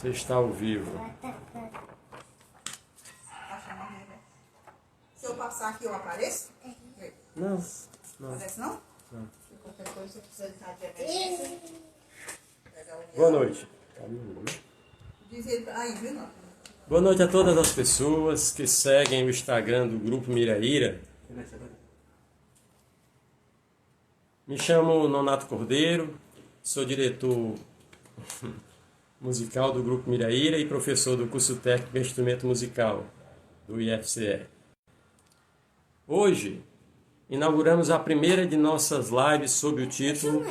Você está ao vivo. Se eu passar aqui, eu apareço? Não, não. Aparece não? Não. Qualquer coisa, se eu precisar de emergência. Boa noite. Diz ele aí, viu, não? Boa noite a todas as pessoas que seguem o Instagram do Grupo Miraíra. Me chamo Nonato Cordeiro, sou diretor musical do Grupo Miraíra e professor do curso técnico de instrumento musical do IFCE. Hoje, inauguramos a primeira de nossas lives sob o título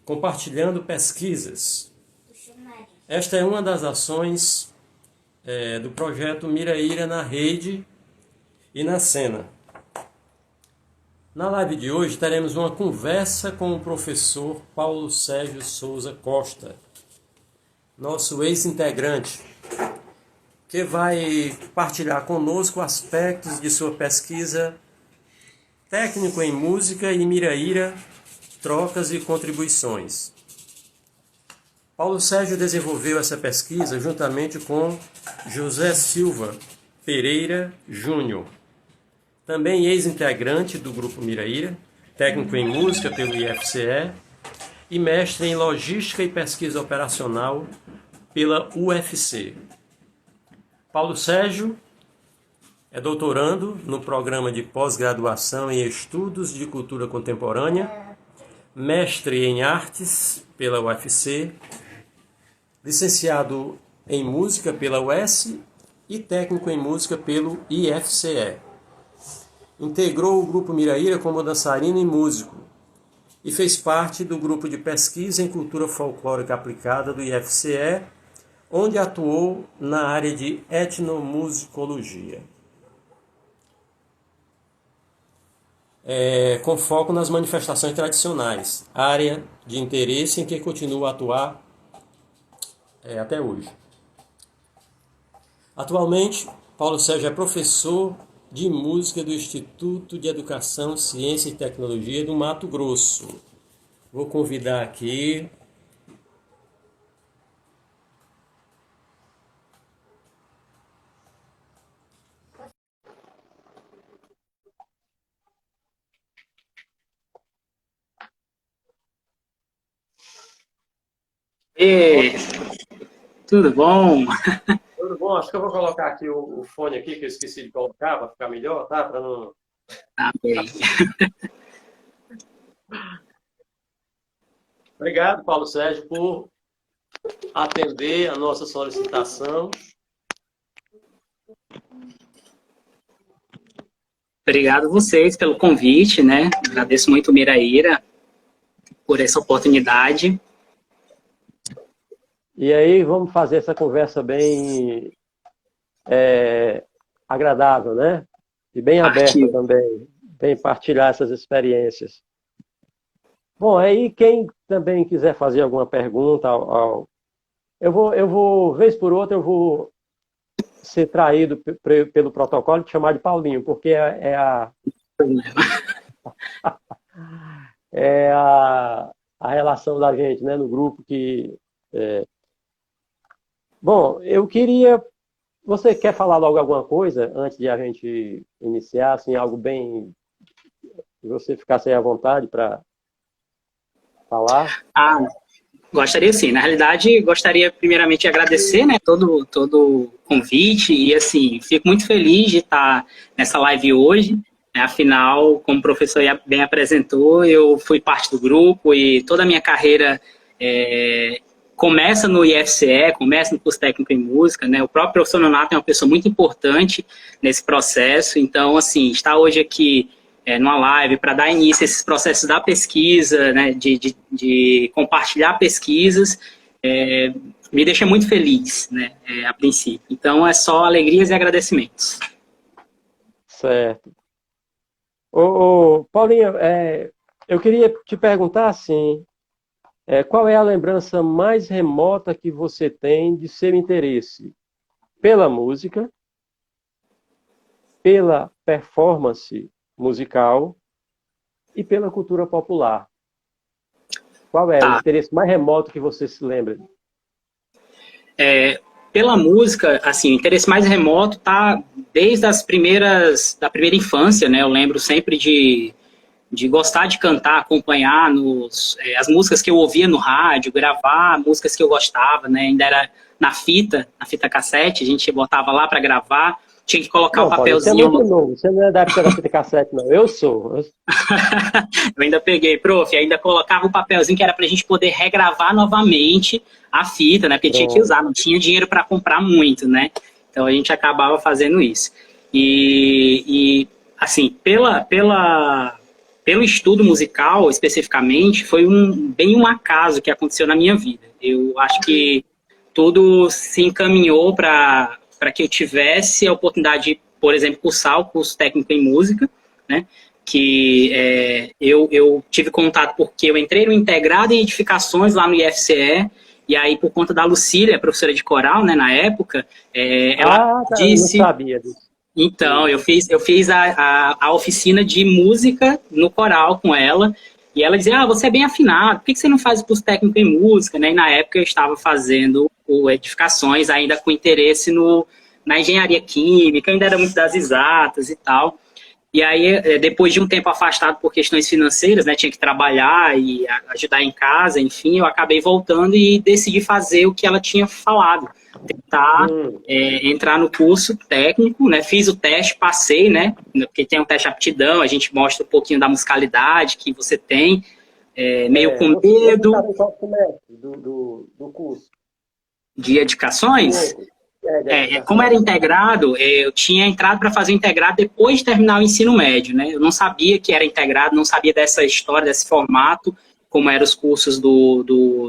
Compartilhando Pesquisas. Esta é uma das ações do projeto Miraíra na Rede e na Cena. Na live de hoje teremos uma conversa com o professor Paulo Sérgio Souza Costa, nosso ex-integrante, que vai partilhar conosco aspectos de sua pesquisa técnico em música e Miraíra, trocas e contribuições. Paulo Sérgio desenvolveu essa pesquisa juntamente com José Silva Pereira Júnior, também ex-integrante do Grupo Miraíra, técnico em música pelo IFCE e mestre em logística e pesquisa operacional pela UFC. Paulo Sérgio é doutorando no programa de pós-graduação em Estudos de Cultura Contemporânea, mestre em artes pela UFC, licenciado em música pela UES e técnico em música pelo IFCE. Integrou o Grupo Miraíra como dançarino e músico e fez parte do grupo de pesquisa em cultura folclórica aplicada do IFCE, onde atuou na área de etnomusicologia, com foco nas manifestações tradicionais, área de interesse em que continua a atuar até hoje. Atualmente, Paulo Sérgio é professor de música do Instituto de Educação, Ciência e Tecnologia do Mato Grosso. Vou convidar aqui E tudo bom? Tudo bom? Acho que eu vou colocar aqui o fone aqui, que eu esqueci de colocar, para ficar melhor, tá? Para não... Tá bem. Obrigado, Paulo Sérgio, por atender a nossa solicitação. Obrigado a vocês pelo convite, né? Agradeço muito o Miraíra por essa oportunidade. E aí, vamos fazer essa conversa bem agradável, né? E bem aberta também, bem partilhar essas experiências. Bom, aí quem também quiser fazer alguma pergunta, eu vou, vez por outra, eu vou ser traído pelo protocolo e te chamar de Paulinho, porque a relação da gente, né, no grupo que... Bom, eu queria... Você quer falar logo alguma coisa antes de a gente iniciar, assim, algo bem... que você ficasse aí à vontade para falar? Gostaria sim. Na realidade, gostaria primeiramente de agradecer, né, todo o convite e, assim, fico muito feliz de estar nessa live hoje. Afinal, como o professor bem apresentou, eu fui parte do grupo e toda a minha carreira começa no IFCE, começa no curso técnico em música, né? O próprio professor Nonato é uma pessoa muito importante nesse processo. Então, assim, estar hoje aqui numa live para dar início a esses processos da pesquisa, né, de compartilhar pesquisas, me deixa muito feliz, né, a princípio. Então, é só alegrias e agradecimentos. Certo. Paulinho, eu queria te perguntar assim, qual é a lembrança mais remota que você tem de seu interesse pela música, pela performance musical e pela cultura popular? Qual é o interesse mais remoto que você se lembra? Pela música, assim, o interesse mais remoto tá desde da primeira infância, né? Eu lembro sempre de gostar de cantar, acompanhar as músicas que eu ouvia no rádio, gravar músicas que eu gostava, né? Ainda era na fita cassete, a gente botava lá para gravar, tinha que colocar Não, o Paulo, você é papelzinho. muito novo. Você não é da época da fita cassete, não. Eu sou. Eu ainda peguei, prof, ainda colocava o papelzinho que era pra gente poder regravar novamente a fita, né? Porque tinha que Pronto. usar, não tinha dinheiro para comprar muito, né? Então a gente acabava fazendo isso. Assim, pelo estudo musical, especificamente, foi bem um acaso que aconteceu na minha vida. Eu acho que tudo se encaminhou para que eu tivesse a oportunidade de, por exemplo, cursar o curso técnico em música, né? Que eu tive contato porque eu entrei no Integrado em Edificações lá no IFCE, e aí por conta da Lucília, professora de coral, né, na época, ela Tá, eu não disse... sabia disso. Então, eu fiz a oficina de música no coral com ela, e ela dizia, você é bem afinado, por que você não faz o curso técnico em música? Né? E na época eu estava fazendo o Edificações, ainda com interesse na engenharia química, ainda era muito das exatas e tal. E aí, depois de um tempo afastado por questões financeiras, né, tinha que trabalhar e ajudar em casa, enfim, eu acabei voltando e decidi fazer o que ela tinha falado, tentar entrar no curso técnico, né, fiz o teste, passei, né, porque tem um teste de aptidão, a gente mostra um pouquinho da musicalidade que você tem, meio com medo. Você estava em qual semestre do curso? De edificações? Como era integrado, eu tinha entrado para fazer o integrado depois de terminar o ensino médio, né? Eu não sabia que era integrado, não sabia dessa história, desse formato, como eram os cursos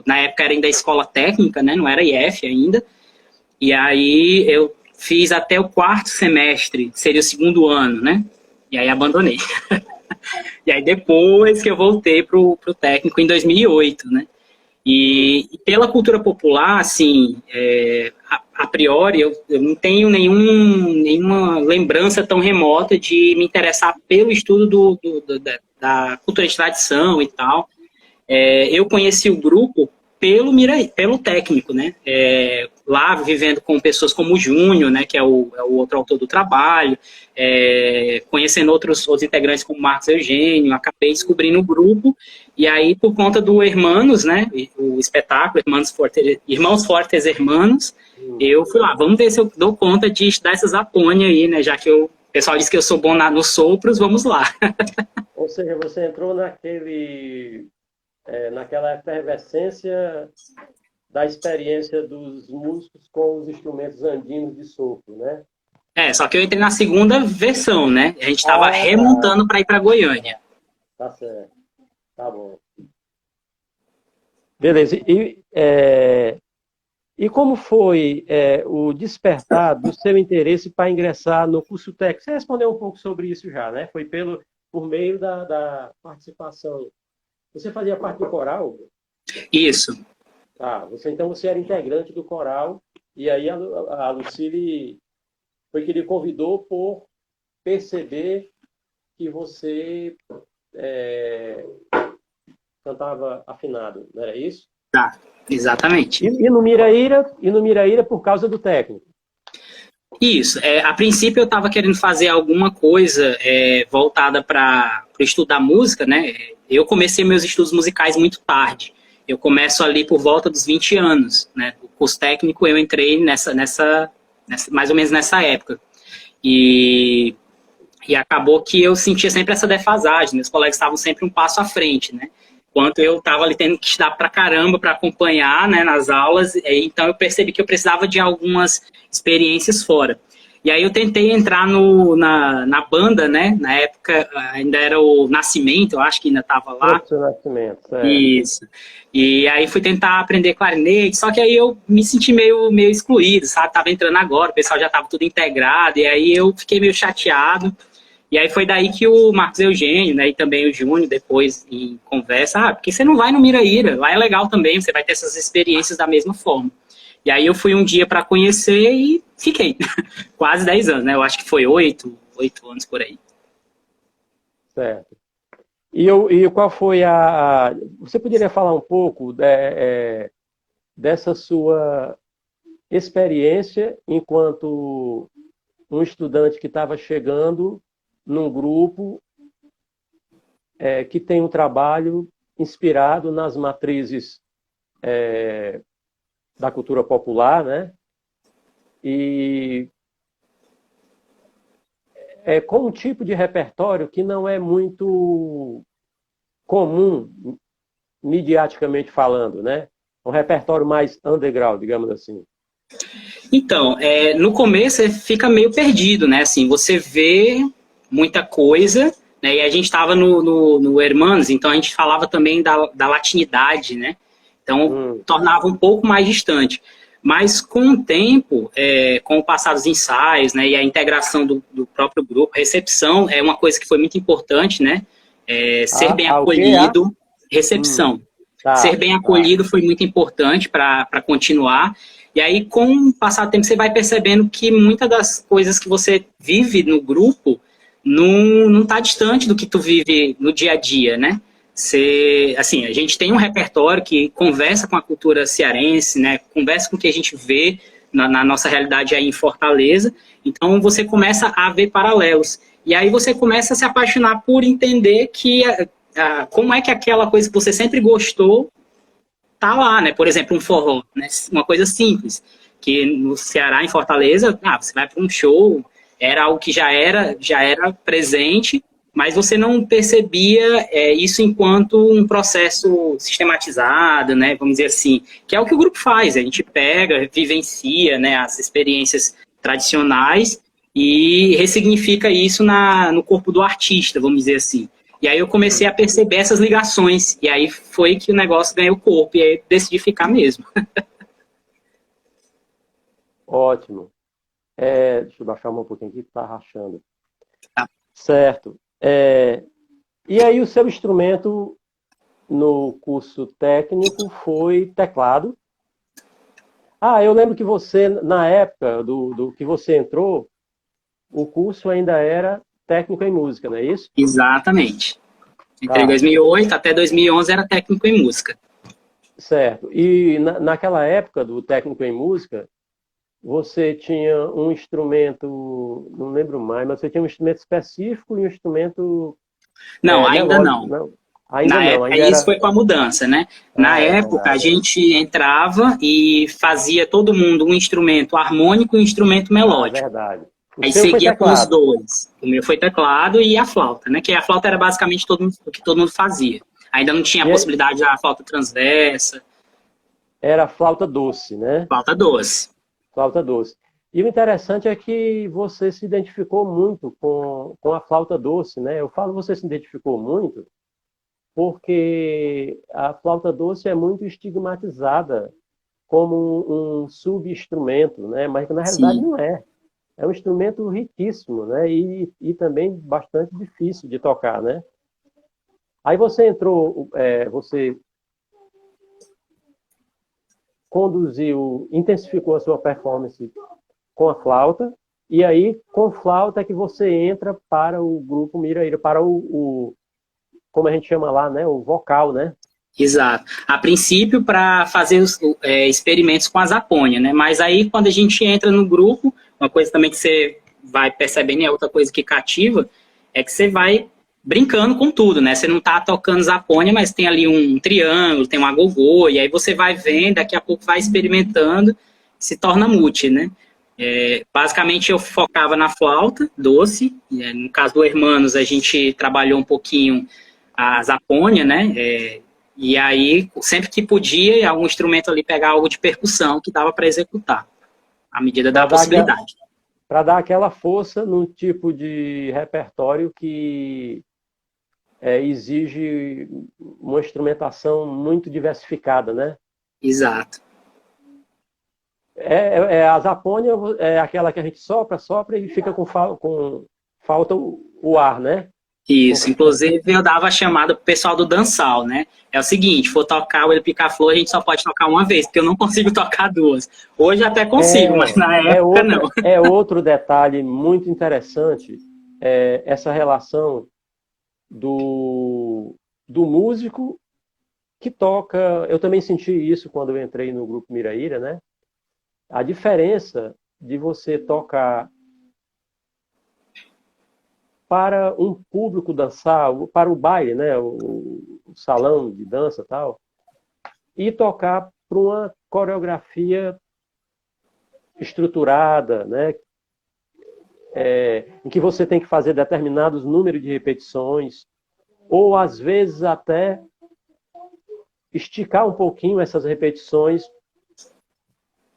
na época era ainda escola técnica, né? Não era IF ainda. E aí eu fiz até o 4º semestre, seria o 2º ano, né? E aí abandonei. E aí depois que eu voltei pro técnico em 2008, né? E pela cultura popular, assim, a priori, eu não tenho nenhuma lembrança tão remota de me interessar pelo estudo da cultura de tradição e tal. Eu conheci o grupo pelo técnico, né? Lá vivendo com pessoas como o Júnior, né? Que é o outro autor do trabalho, conhecendo outros integrantes como o Marcos Eugênio, acabei descobrindo o grupo, e aí por conta do Hermanos, né? O espetáculo Irmãos Fortes Hermanos, eu fui lá, vamos ver se eu dou conta de estudar essas apônia aí, né? Já que o pessoal disse que eu sou bom nos sopros, vamos lá. Ou seja, você entrou naquela efervescência da experiência dos músicos com os instrumentos andinos de sopro, né? Só que eu entrei na segunda versão, né? A gente estava remontando para ir para Goiânia. Tá certo. Tá bom. Beleza. E como foi o despertar do seu interesse para ingressar no curso técnico? Você respondeu um pouco sobre isso já, né? Foi por meio da participação. Você fazia parte do coral? Isso. Tá. Então você era integrante do coral, e aí a Lucília foi que lhe convidou por perceber que você cantava afinado, não era isso? Tá, exatamente. E no Miraíra por causa do técnico? Isso. A princípio eu estava querendo fazer alguma coisa voltada para estudar música, né? Eu comecei meus estudos musicais muito tarde. Eu começo ali por volta dos 20 anos, né? O curso técnico eu entrei mais ou menos nessa época. E acabou que eu sentia sempre essa defasagem. Meus colegas estavam sempre um passo à frente, né? Enquanto eu estava ali tendo que estudar pra caramba para acompanhar, né, nas aulas. Então eu percebi que eu precisava de algumas experiências fora. E aí eu tentei entrar na banda, né? Na época ainda era o Nascimento, eu acho que ainda estava lá. Nascimento, Isso. E aí fui tentar aprender clarinete, só que aí eu me senti meio excluído, sabe? Tava entrando agora, o pessoal já estava tudo integrado, e aí eu fiquei meio chateado. E aí foi daí que o Marcos Eugênio, né, e também o Júnior, depois em conversa, porque você não vai no Miraíra, lá é legal também, você vai ter essas experiências da mesma forma. E aí eu fui um dia para conhecer e fiquei. Quase 10 anos, né? Eu acho que foi 8 anos por aí. Certo. E qual foi Você poderia falar um pouco dessa sua experiência enquanto um estudante que estava chegando num grupo que tem um trabalho inspirado nas matrizes da cultura popular, né? E com um tipo de repertório que não é muito comum, midiaticamente falando, né? Um repertório mais underground, digamos assim. Então, no começo você fica meio perdido, né? Assim, você vê muita coisa, né? E a gente estava no Hermanos, então a gente falava também da latinidade, né? Então, tornava um pouco mais distante. Mas com o tempo, com o passar dos ensaios, né, e a integração do próprio grupo, a recepção é uma coisa que foi muito importante, né? Ser bem acolhido, recepção. Ser bem acolhido foi muito importante para continuar. E aí, com o passar do tempo, você vai percebendo que muitas das coisas que você vive no grupo não está distante do que tu vive no dia a dia, né? Assim, a gente tem um repertório que conversa com a cultura cearense, né? Conversa com o que a gente vê na nossa realidade aí em Fortaleza. Então, você começa a ver paralelos. E aí você começa a se apaixonar por entender que como é que aquela coisa que você sempre gostou tá lá, né? Por exemplo, um forró, né? Uma coisa simples, que no Ceará, em Fortaleza, você vai para um show, era algo que já era presente, mas você não percebia isso enquanto um processo sistematizado, né? Vamos dizer assim, que é o que o grupo faz, a gente pega, vivencia, né, as experiências tradicionais e ressignifica isso no corpo do artista, vamos dizer assim. E aí eu comecei a perceber essas ligações. E aí foi que o negócio ganhou corpo. E aí eu decidi ficar mesmo. Ótimo. Deixa eu baixar um pouquinho aqui que está rachando. Tá. Certo. E aí o seu instrumento no curso técnico foi teclado? Eu lembro que você, na época do que você entrou, o curso ainda era técnico em música, não é isso? Exatamente. Entre 2008 até 2011 era técnico em música. Certo. E naquela época do técnico em música, você tinha um instrumento, não lembro mais, mas você tinha um instrumento específico e um instrumento... Não, ainda não. Ainda na não. época, Ainda isso foi com a mudança, né? Na época, a gente entrava e fazia todo mundo um instrumento harmônico e um instrumento melódico. Verdade. Aí seguia com os dois. O meu foi teclado e a flauta, né? Que a flauta era basicamente o que todo mundo fazia. Ainda não tinha a possibilidade da flauta transversa. Era flauta doce, né? Flauta doce. Flauta doce. E o interessante é que você se identificou muito com a flauta doce, né? Eu falo você se identificou muito porque a flauta doce é muito estigmatizada como um subinstrumento, né? Mas na realidade não é. É um instrumento riquíssimo, né? E também bastante difícil de tocar, né? Aí você entrou, você intensificou a sua performance com a flauta, e aí com flauta é que você entra para o grupo Miraíra, para como a gente chama lá, né? O vocal, né? Exato. A princípio, para fazer os experimentos com a zaponha, né? Mas aí, quando a gente entra no grupo, uma coisa também que você vai percebendo, e é outra coisa que cativa, é que você vai brincando com tudo, né? Você não tá tocando zaponha, mas tem ali um triângulo, tem um agogô, e aí você vai vendo, daqui a pouco vai experimentando, se torna multi, né? Basicamente, eu focava na flauta doce, no caso do Hermanos, a gente trabalhou um pouquinho a zaponha, né? E aí, sempre que podia, algum instrumento ali pegar algo de percussão que dava para executar, à medida da possibilidade. Para dar aquela força num tipo de repertório que exige uma instrumentação muito diversificada, né? Exato. A zapônia é aquela que a gente sopra e fica com falta o ar, né? Isso, inclusive eu dava a chamada pro pessoal do dançal, né? É o seguinte, for tocar o Ele Pica-Flor, a gente só pode tocar uma vez, porque eu não consigo tocar duas. Hoje até consigo, mas na época não. É outro detalhe muito interessante, essa relação do músico que toca. Eu também senti isso quando eu entrei no grupo Miraíra, né? a diferença de você tocar para um público dançar, para o baile, né, o salão de dança e tal, e tocar para uma coreografia estruturada, né, em que você tem que fazer determinados números de repetições, ou às vezes até esticar um pouquinho essas repetições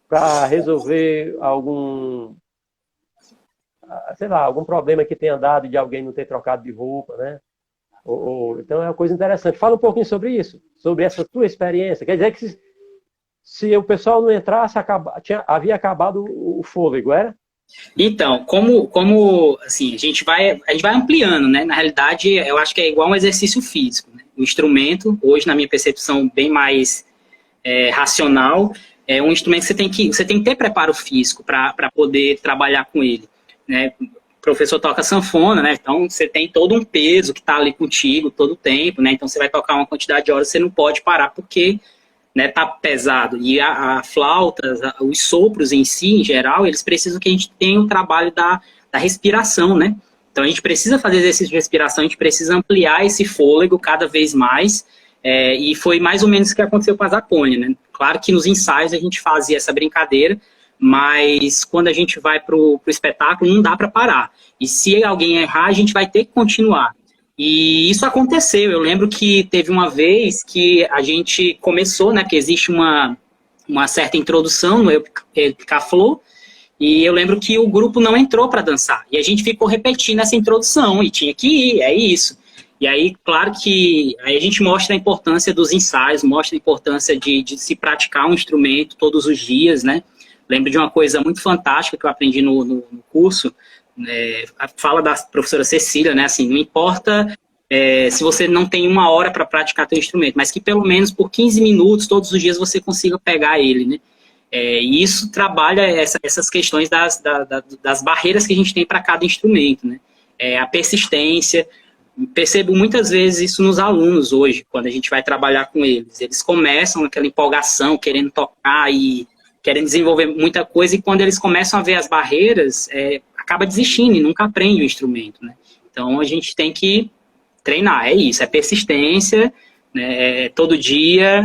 para resolver algum, sei lá, algum problema que tenha dado de alguém não ter trocado de roupa, né? Então é uma coisa interessante. Fala um pouquinho sobre isso, sobre essa tua experiência. Quer dizer que se o pessoal não entrasse, havia acabado o fôlego, era? Então, como assim, a gente vai ampliando, né? Na realidade, eu acho que é igual um exercício físico, né? O instrumento, hoje, na minha percepção bem mais racional, é um instrumento que você tem que ter preparo físico para poder trabalhar com ele, né? O professor toca sanfona, né? Então você tem todo um peso que está ali contigo todo o tempo, né? Então você vai tocar uma quantidade de horas, você não pode parar porque, né, tá pesado. E a flauta, os sopros em si, em geral, eles precisam que a gente tenha um trabalho da respiração, né? Então a gente precisa fazer exercício de respiração, a gente precisa ampliar esse fôlego cada vez mais, e foi mais ou menos o que aconteceu com a Zacconia, né? Claro que nos ensaios a gente fazia essa brincadeira, mas quando a gente vai pro espetáculo não dá para parar. E se alguém errar, a gente vai ter que continuar. E isso aconteceu. Eu lembro que teve uma vez que a gente começou, né, que existe uma certa introdução no Epicaflow, e eu lembro que o grupo não entrou para dançar. E a gente ficou repetindo essa introdução, e tinha que ir, é isso. E aí, claro que aí a gente mostra a importância dos ensaios, mostra a importância de se praticar um instrumento todos os dias, né? Lembro de uma coisa muito fantástica que eu aprendi no curso, a fala da professora Cecília, né? Assim, não importa se você não tem uma hora para praticar seu instrumento, mas que pelo menos por 15 minutos, todos os dias, você consiga pegar ele, né? E isso trabalha essas questões das barreiras que a gente tem para cada instrumento, né? A persistência. Percebo muitas vezes isso nos alunos hoje, quando a gente vai trabalhar com eles. Eles começam aquela empolgação, querendo tocar e querendo desenvolver muita coisa, e quando eles começam a ver as barreiras, acaba desistindo e nunca aprende o instrumento, né? Então a gente tem que treinar, é isso, é persistência, né? Todo dia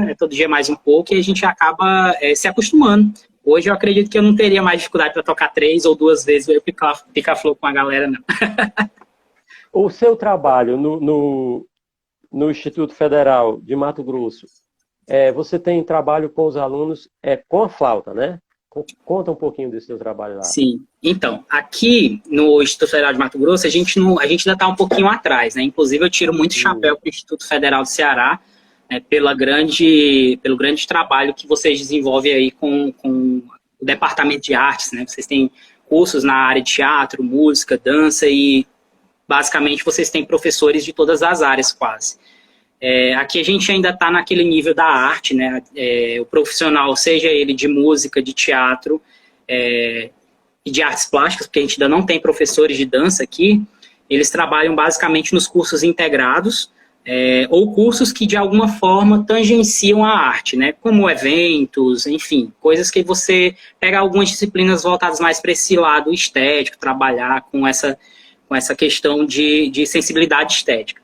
mais um pouco, e a gente acaba se acostumando. Hoje eu acredito que eu não teria mais dificuldade para tocar 3 ou 2 vezes o Epicaflow com a galera, não. O seu trabalho no Instituto Federal de Mato Grosso, você tem trabalho com os alunos com a flauta, né? Conta um pouquinho desse seu trabalho lá. Sim. Então, aqui no Instituto Federal de Mato Grosso, a gente ainda está um pouquinho atrás, né? Inclusive, eu tiro muito chapéu para o Instituto Federal do Ceará, pelo grande trabalho que vocês desenvolvem aí com o Departamento de Artes, né? Vocês têm cursos na área de teatro, música, dança e, basicamente, vocês têm professores de todas as áreas, quase. Aqui a gente ainda está naquele nível da arte, né? O profissional, seja ele de música, de teatro e de artes plásticas, porque a gente ainda não tem professores de dança aqui, eles trabalham basicamente nos cursos integrados, ou cursos que de alguma forma tangenciam a arte, né? Como eventos, enfim, coisas que você pega algumas disciplinas voltadas mais para esse lado estético, trabalhar com essa questão de sensibilidade estética.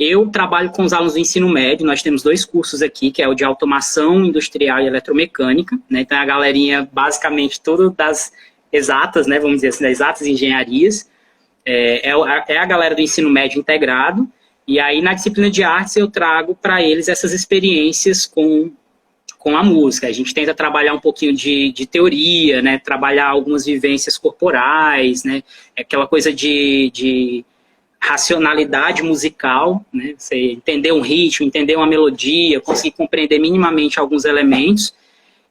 Eu trabalho com os alunos do ensino médio, nós temos 2 cursos aqui, que é o de automação industrial e eletromecânica, né? Então é a galerinha basicamente toda das exatas, né? Vamos dizer assim, das exatas engenharias, é a galera do ensino médio integrado, e aí na disciplina de artes eu trago para eles essas experiências com a música. A gente tenta trabalhar um pouquinho de teoria, né? Trabalhar algumas vivências corporais, né? Aquela coisa de racionalidade musical, né? Você entender um ritmo, entender uma melodia, conseguir compreender minimamente alguns elementos.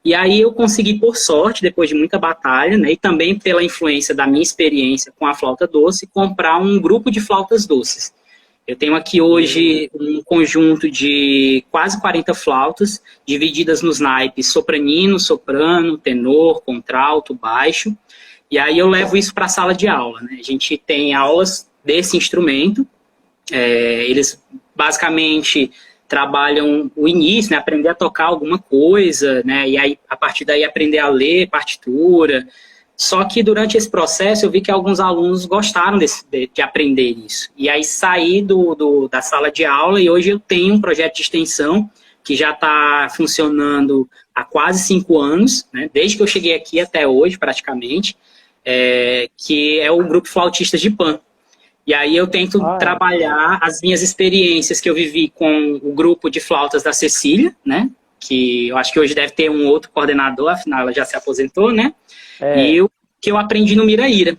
E aí eu consegui, por sorte, depois de muita batalha, né? E também pela influência da minha experiência com a flauta doce, comprar um grupo de flautas doces. Eu tenho aqui hoje um conjunto de quase 40 flautas, divididas nos naipes sopranino, soprano, tenor, contralto, baixo. E aí eu levo isso para a sala de aula, né? A gente tem aulas desse instrumento. Eles basicamente trabalham o início, né, aprender a tocar alguma coisa, né, e aí a partir daí aprender a ler partitura. Só que durante esse processo eu vi que alguns alunos gostaram de aprender isso. E aí saí da sala de aula e hoje eu tenho um projeto de extensão que já está funcionando há quase 5 anos, né, desde que eu cheguei aqui até hoje praticamente, que é o Grupo Flautistas de Pan. E aí eu tento trabalhar as minhas experiências que eu vivi com o grupo de flautas da Cecília, né? Que eu acho que hoje deve ter um outro coordenador, afinal ela já se aposentou, né? E o que eu aprendi no Miraíra.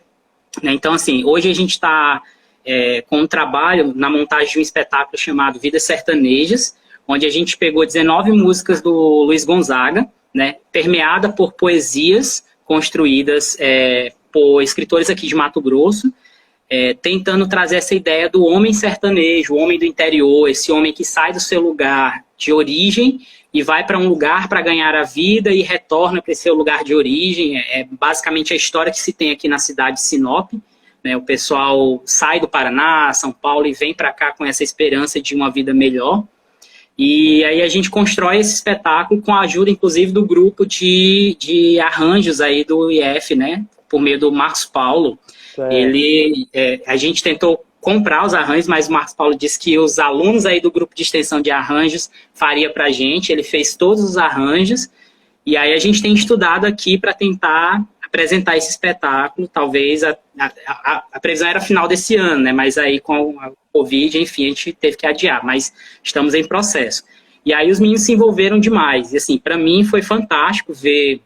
Né? Então, assim, hoje a gente está com um trabalho na montagem de um espetáculo chamado Vidas Sertanejas, onde a gente pegou 19 músicas do Luiz Gonzaga, né? Permeada por poesias construídas por escritores aqui de Mato Grosso, tentando trazer essa ideia do homem sertanejo, o homem do interior, esse homem que sai do seu lugar de origem e vai para um lugar para ganhar a vida e retorna para esse seu lugar de origem. É basicamente a história que se tem aqui na cidade de Sinop. Né? O pessoal sai do Paraná, São Paulo e vem para cá com essa esperança de uma vida melhor. E aí a gente constrói esse espetáculo com a ajuda, inclusive, do grupo de arranjos aí do IF, né? Por meio do Marcos Paulo. A gente tentou comprar os arranjos, mas o Marcos Paulo disse que os alunos aí do grupo de extensão de arranjos faria pra gente, ele fez todos os arranjos, e aí a gente tem estudado aqui para tentar apresentar esse espetáculo, talvez a previsão era final desse ano, né, mas aí com a Covid, enfim, a gente teve que adiar, mas estamos em processo. E aí os meninos se envolveram demais, e assim, para mim foi fantástico ver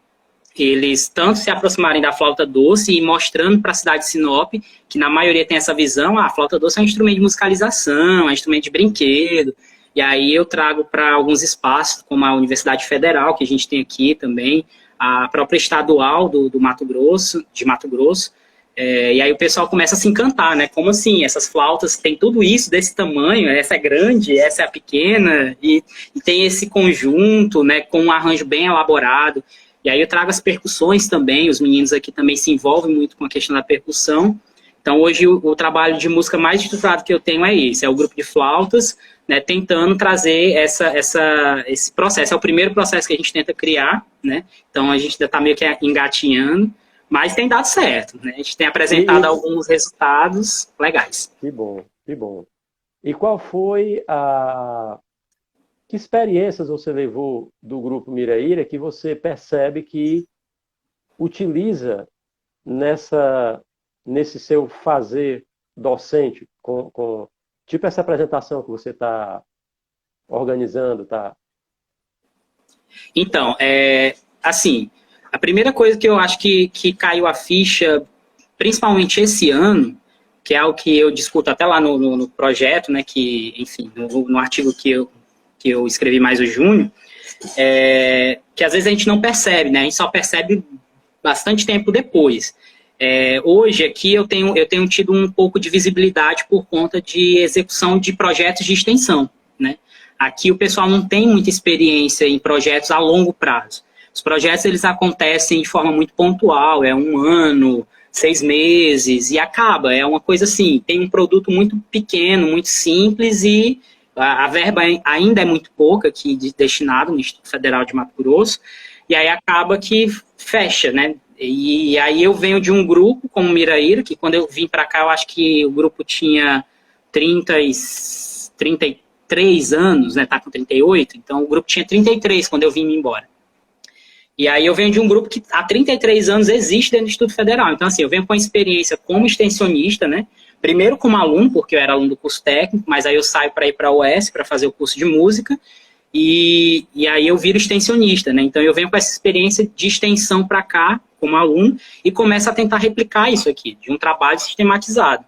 eles tanto se aproximarem da flauta doce e mostrando para a cidade de Sinop, que na maioria tem essa visão, a flauta doce é um instrumento de musicalização, é um instrumento de brinquedo, e aí eu trago para alguns espaços, como a Universidade Federal, que a gente tem aqui também, a própria estadual de Mato Grosso, e aí o pessoal começa a se encantar, né, como assim, essas flautas têm tudo isso desse tamanho, essa é grande, essa é a pequena, e tem esse conjunto, né, com um arranjo bem elaborado. E aí eu trago as percussões também, os meninos aqui também se envolvem muito com a questão da percussão. Então hoje o trabalho de música mais estruturado que eu tenho é esse, é o grupo de flautas, né, tentando trazer esse processo. É o primeiro processo que a gente tenta criar, né? Então a gente ainda está meio que engatinhando, mas tem dado certo, né? A gente tem apresentado alguns resultados legais. Que bom, que bom. E qual foi que experiências você levou do Grupo Miraíra que você percebe que utiliza nesse seu fazer docente, tipo essa apresentação que você está organizando, tá? Então, assim, a primeira coisa que eu acho que caiu a ficha, principalmente esse ano, que é algo que eu discuto até lá no projeto, né, que, enfim, no artigo que eu escrevi mais o junho, que às vezes a gente não percebe, né? A gente só percebe bastante tempo depois. Hoje aqui eu tenho tido um pouco de visibilidade por conta de execução de projetos de extensão, né? Aqui o pessoal não tem muita experiência em projetos a longo prazo. Os projetos eles acontecem de forma muito pontual, 1 ano, 6 meses e acaba. É uma coisa assim, tem um produto muito pequeno, muito simples e a verba ainda é muito pouca aqui destinada no Instituto Federal de Mato Grosso, e aí acaba que fecha, né? E aí eu venho de um grupo como Miraíra, que quando eu vim para cá, eu acho que o grupo tinha 33 anos, né? Tá com 38, então o grupo tinha 33 quando eu vim embora. E aí eu venho de um grupo que há 33 anos existe dentro do Instituto Federal. Então, assim, eu venho com a experiência como extensionista, né? Primeiro como aluno, porque eu era aluno do curso técnico, mas aí eu saio para ir para a UES para fazer o curso de música, e aí eu viro extensionista, né? Então eu venho com essa experiência de extensão para cá, como aluno, e começo a tentar replicar isso aqui, de um trabalho sistematizado.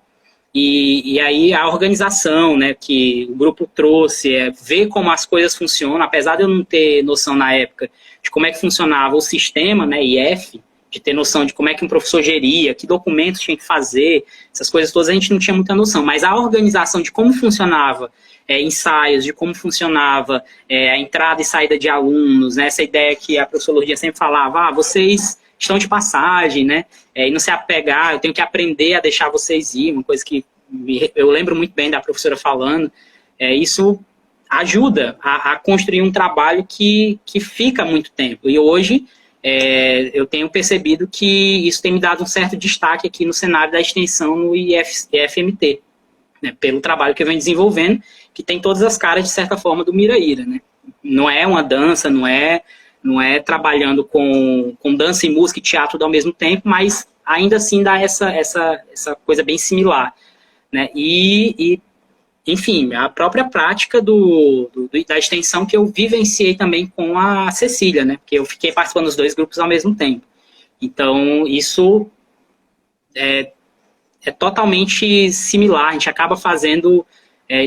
E aí a organização, né, que o grupo trouxe, ver como as coisas funcionam, apesar de eu não ter noção na época de como é que funcionava o sistema, né, IF, de ter noção de como é que um professor geria, que documentos tinha que fazer, essas coisas todas a gente não tinha muita noção, mas a organização de como funcionava ensaios, de como funcionava a entrada e saída de alunos, né, essa ideia que a professora Lourdinha sempre falava, vocês estão de passagem, né, e não se apegar, eu tenho que aprender a deixar vocês ir, uma coisa que eu lembro muito bem da professora falando, isso ajuda a construir um trabalho que fica muito tempo. E hoje eu tenho percebido que isso tem me dado um certo destaque aqui no cenário da extensão no IFMT, né, pelo trabalho que eu venho desenvolvendo, que tem todas as caras, de certa forma, do Miraíra, né? Não é uma dança, não é trabalhando com dança e música e teatro ao mesmo tempo, mas ainda assim dá essa coisa bem similar, né? Enfim, a própria prática da extensão que eu vivenciei também com a Cecília, né? Porque eu fiquei participando dos 2 grupos ao mesmo tempo. Então, isso é totalmente similar, a gente acaba fazendo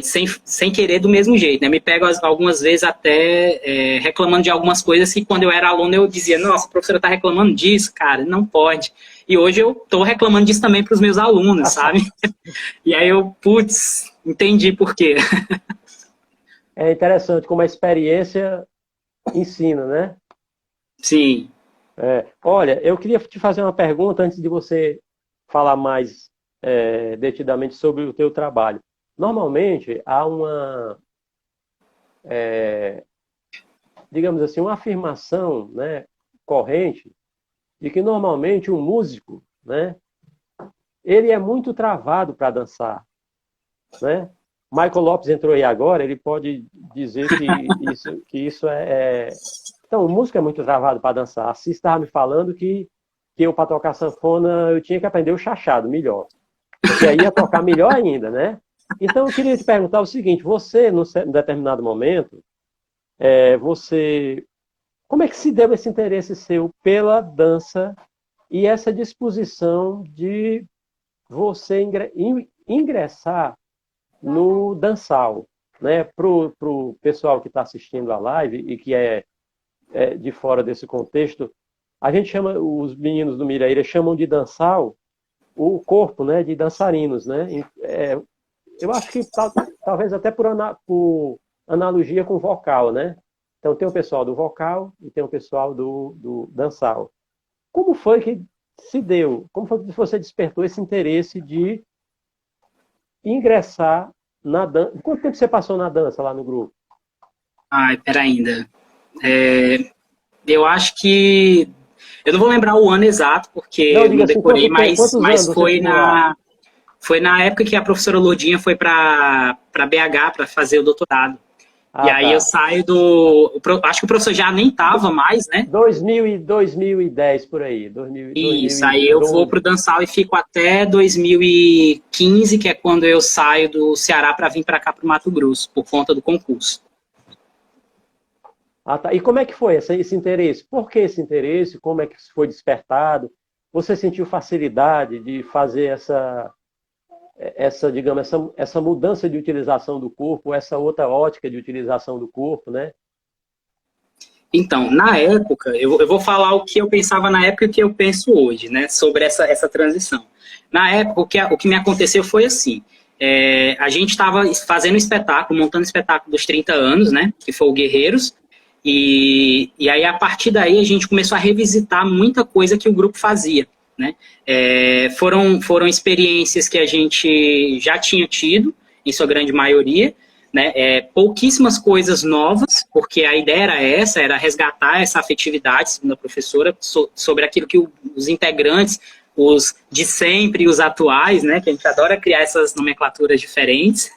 sem querer do mesmo jeito, né? Me pego algumas vezes até reclamando de algumas coisas que quando eu era aluno eu dizia, nossa, a professora está reclamando disso, cara, não pode. E hoje eu estou reclamando disso também para os meus alunos, sabe? E aí eu, putz, entendi por quê. É interessante como a experiência ensina, né? Sim. Olha, eu queria te fazer uma pergunta antes de você falar mais detidamente sobre o teu trabalho. Normalmente, há digamos assim, uma afirmação, né, corrente de que normalmente um músico, né, ele é muito travado para dançar, né? Michael Lopes entrou aí agora, ele pode dizer que isso é... Então, o músico é muito travado para dançar. A Cis estava me falando que eu, para tocar sanfona, eu tinha que aprender o chachado melhor. Porque aí ia tocar melhor ainda, né? Então, eu queria te perguntar o seguinte, você, num determinado momento, como é que se deu esse interesse seu pela dança e essa disposição de você ingressar no dançal, né? Para o pessoal que está assistindo a live e que é de fora desse contexto, a gente chama, os meninos do Miraíra chamam de dançal o corpo, né, de dançarinos, né? Eu acho que talvez até por analogia com o vocal, né? Então tem o pessoal do vocal e tem o pessoal do dançal. Como foi que se deu? Como foi que você despertou esse interesse de ingressar na dança? Quanto tempo você passou na dança lá no grupo? Ai, pera ainda. Eu acho que... Eu não vou lembrar o ano exato, porque eu não decorei, mas foi na época que a professora Lourdinha foi para BH para fazer o doutorado. E aí eu saio acho que o professor já nem estava mais, né? 2010, por aí. Isso, aí eu vou para o Dançal e fico até 2015, que é quando eu saio do Ceará para vir para cá, para o Mato Grosso, por conta do concurso. Tá. E como é que foi esse interesse? Por que esse interesse? Como é que isso foi despertado? Você sentiu facilidade de fazer digamos, essa mudança de utilização do corpo, essa outra ótica de utilização do corpo, né? Então, na época, eu vou falar o que eu pensava na época e o que eu penso hoje, né, sobre essa transição. Na época, o que me aconteceu foi assim, a gente estava fazendo espetáculo, montando o espetáculo dos 30 anos, né, que foi o Guerreiros, e aí, a partir daí, a gente começou a revisitar muita coisa que o grupo fazia, né? Foram experiências que a gente já tinha tido, em sua grande maioria, né? Pouquíssimas coisas novas, porque a ideia era resgatar essa afetividade, segundo a professora, sobre aquilo que os integrantes, os de sempre e os atuais, né? Que a gente adora criar essas nomenclaturas diferentes.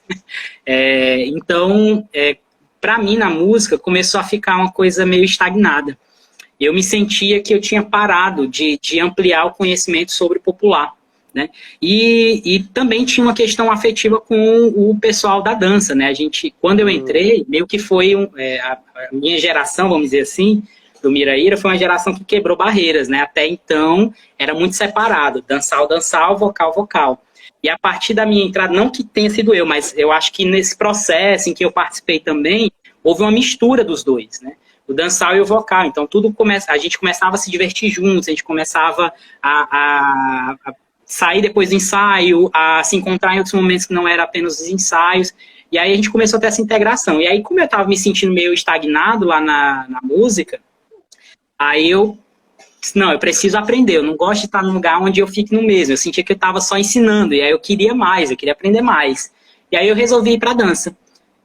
Então, para mim, na música, começou a ficar uma coisa meio estagnada. Eu me sentia que eu tinha parado de ampliar o conhecimento sobre o popular, né? E também tinha uma questão afetiva com o pessoal da dança, né? Quando eu entrei, meio que foi a minha geração, vamos dizer assim, do Miraíra, foi uma geração que quebrou barreiras, né? Até então, era muito separado, dançal, vocal. E a partir da minha entrada, não que tenha sido eu, mas eu acho que nesse processo em que eu participei também, houve uma mistura dos dois, né? O dançal e o vocal. Então, a gente começava a se divertir juntos, a gente começava a sair depois do ensaio, a se encontrar em outros momentos que não era apenas os ensaios. E aí a gente começou a ter essa integração. E aí, como eu estava me sentindo meio estagnado lá na música, aí eu disse, não, eu preciso aprender, eu não gosto de estar num lugar onde eu fique no mesmo. Eu sentia que eu estava só ensinando, e aí eu queria mais, eu queria aprender mais. E aí eu resolvi ir para a dança.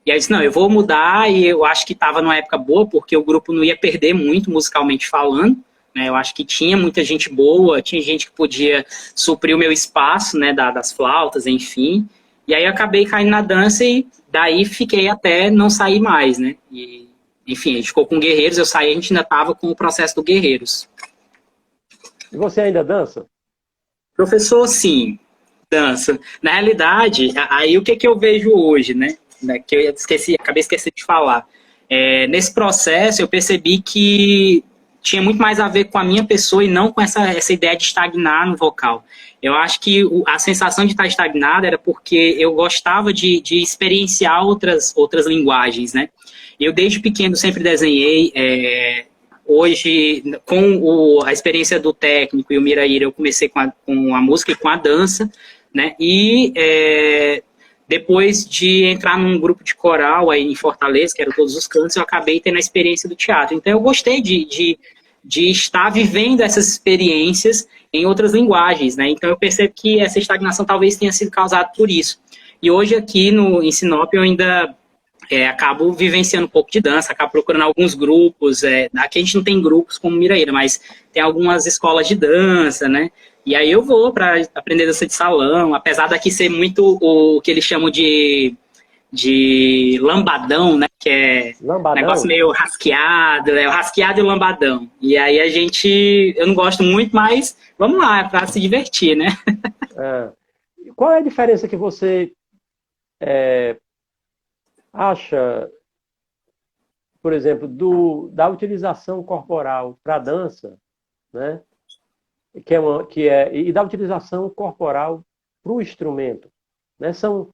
E aí eu disse, não, eu vou mudar, e eu acho que estava numa época boa, porque o grupo não ia perder muito musicalmente falando, né? Eu acho que tinha muita gente boa, tinha gente que podia suprir o meu espaço, né, das flautas, enfim. E aí eu acabei caindo na dança e daí fiquei até não sair mais, né? E, enfim, a gente ficou com Guerreiros, eu saí, a gente ainda estava com o processo do Guerreiros. E você ainda dança? Professor, sim, dança. Na realidade, aí o que eu vejo hoje, né? Que eu acabei esquecendo de falar. Nesse processo, eu percebi que tinha muito mais a ver com a minha pessoa e não com essa ideia de estagnar no vocal. Eu acho que a sensação de estar estagnado era porque eu gostava de experienciar outras linguagens, né? Eu, desde pequeno, sempre desenhei. Hoje, com a experiência do técnico e o Miraíra, eu comecei com a música e com a dança, né? E depois de entrar num grupo de coral aí em Fortaleza, que era Todos os Cantos, eu acabei tendo a experiência do teatro. Então, eu gostei de estar vivendo essas experiências em outras linguagens, né? Então, eu percebo que essa estagnação talvez tenha sido causada por isso. E hoje, aqui em Sinop, eu ainda acabo vivenciando um pouco de dança, acabo procurando alguns grupos. Aqui a gente não tem grupos como Miraíra, mas tem algumas escolas de dança, né? E aí eu vou para aprender dança de salão, apesar daqui ser muito o que eles chamam de lambadão, né? Que é um negócio meio rasqueado, o rasqueado e o lambadão. E aí eu não gosto muito, mas vamos lá, é para se divertir, né? Qual é a diferença que você acha, por exemplo, da utilização corporal para a dança, né? E da utilização corporal para o instrumento, né? São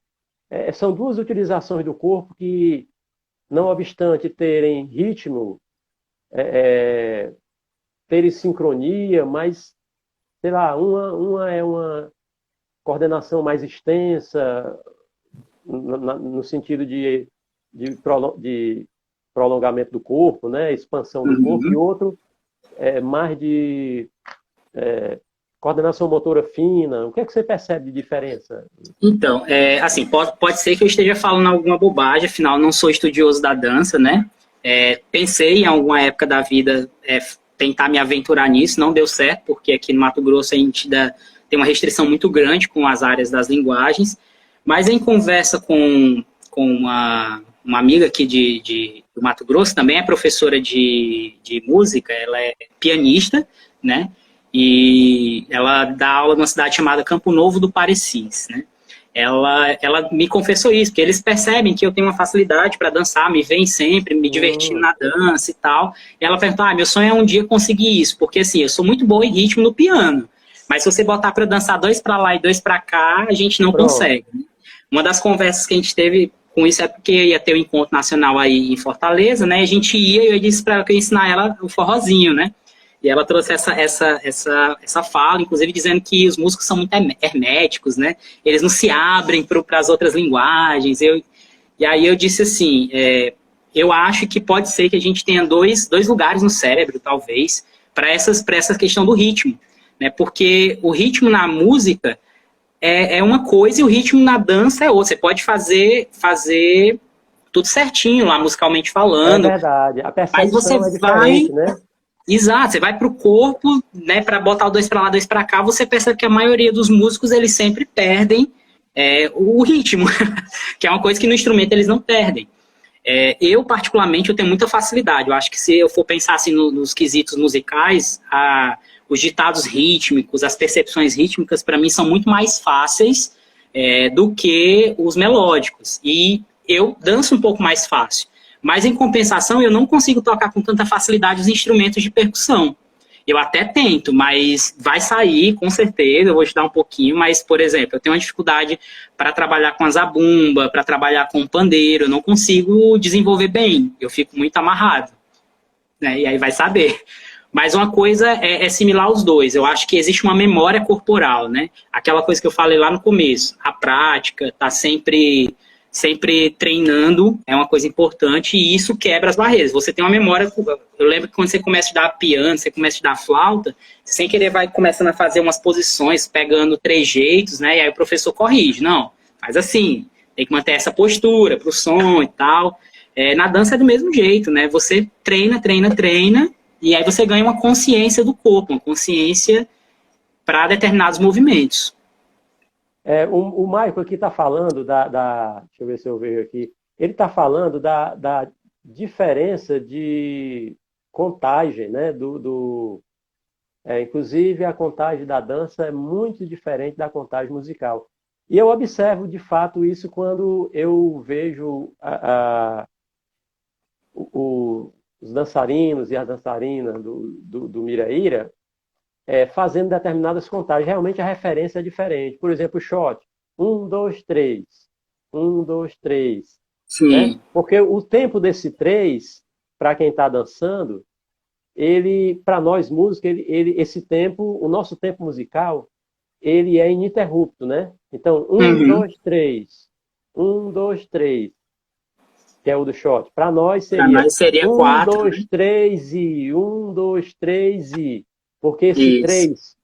duas utilizações do corpo que, não obstante terem ritmo, terem sincronia, mas, sei lá, uma é uma coordenação mais extensa, no sentido de prolongamento do corpo, né? Expansão do corpo, e outro é mais de coordenação motora fina. O que é que você percebe de diferença? Então, assim, pode ser que eu esteja falando alguma bobagem, afinal, não sou estudioso da dança, né? Pensei em alguma época da vida tentar me aventurar nisso, não deu certo, porque aqui no Mato Grosso a gente tem uma restrição muito grande com as áreas das linguagens, mas em conversa com uma amiga aqui do Mato Grosso, também é professora de música, ela é pianista, né? E ela dá aula numa cidade chamada Campo Novo do Parecis, né? Ela me confessou isso, porque eles percebem que eu tenho uma facilidade para dançar, me veem sempre, me divertindo na dança e tal. E ela perguntou, meu sonho é um dia conseguir isso, porque assim, eu sou muito boa em ritmo no piano, mas se você botar para dançar 2 para lá e 2 para cá, a gente não consegue, né? Uma das conversas que a gente teve com isso é porque ia ter um encontro nacional aí em Fortaleza, né? A gente ia e eu disse para ela que eu ia ensinar ela o forrozinho, né? E ela trouxe essa fala, inclusive dizendo que os músicos são muito herméticos, né? Eles não se abrem para as outras linguagens. E aí eu disse assim, eu acho que pode ser que a gente tenha dois lugares no cérebro, talvez, para essa questão do ritmo, né? Porque o ritmo na música é uma coisa e o ritmo na dança é outra. Você pode fazer tudo certinho lá, musicalmente falando. É verdade. A percepção mas você é diferente, né? Exato, você vai para o corpo, né, para botar o 2 para lá, 2 para cá, você percebe que a maioria dos músicos, eles sempre perdem o ritmo, que é uma coisa que no instrumento eles não perdem. Eu, particularmente, eu tenho muita facilidade. Eu acho que se eu for pensar assim, nos quesitos musicais, os ditados rítmicos, as percepções rítmicas, para mim, são muito mais fáceis do que os melódicos. E eu danço um pouco mais fácil. Mas, em compensação, eu não consigo tocar com tanta facilidade os instrumentos de percussão. Eu até tento, mas vai sair, com certeza, eu vou te dar um pouquinho. Mas, por exemplo, eu tenho uma dificuldade para trabalhar com a zabumba, para trabalhar com o pandeiro. Eu não consigo desenvolver bem, eu fico muito amarrado, né? E aí vai saber. Mas uma coisa é similar aos dois. Eu acho que existe uma memória corporal, né? Aquela coisa que eu falei lá no começo. A prática, tá sempre treinando, é uma coisa importante, e isso quebra as barreiras. Você tem uma memória. Eu lembro que quando você começa a estudar piano, você começa a estudar flauta, você sem querer vai começando a fazer umas posições, pegando trejeitos, né? E aí o professor corrige. Não, faz assim, tem que manter essa postura para o som e tal. Na dança é do mesmo jeito, né? Você treina, e aí você ganha uma consciência do corpo, uma consciência para determinados movimentos. O Michael aqui está falando deixa eu ver se eu vejo aqui. Ele está falando da diferença de contagem, né? Inclusive, a contagem da dança é muito diferente da contagem musical. E eu observo, de fato, isso quando eu vejo os dançarinos e as dançarinas do Miraíra fazendo determinadas contagens. Realmente a referência é diferente. Por exemplo, o shot. 1, 2, 3. 1, 2, 3. Sim. Né? Porque o tempo desse 3, para quem está dançando, para nós músicos, esse tempo, o nosso tempo musical, ele é ininterrupto, né? Então, 1, 2, 3. 1, 2, 3. Que é o do shot. Para nós seria 1, 4, 2, né? 3 e 1, 2, 3 e... Porque esse 3,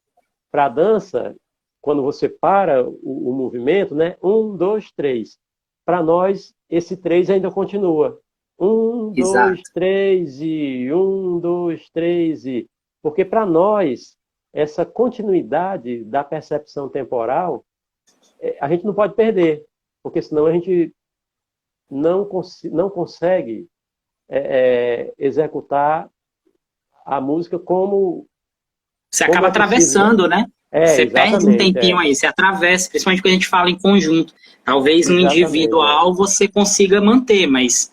para dança, quando você para o movimento, né? 1, 2, 3. Para nós, esse 3 ainda continua. 1, 2, 3 e 1, 2, 3 e... Porque para nós, essa continuidade da percepção temporal, a gente não pode perder. Porque senão a gente não consegue executar a música como... Você acaba atravessando, né? Você perde um tempinho aí, você atravessa, principalmente quando a gente fala em conjunto. Talvez no individual você consiga manter, mas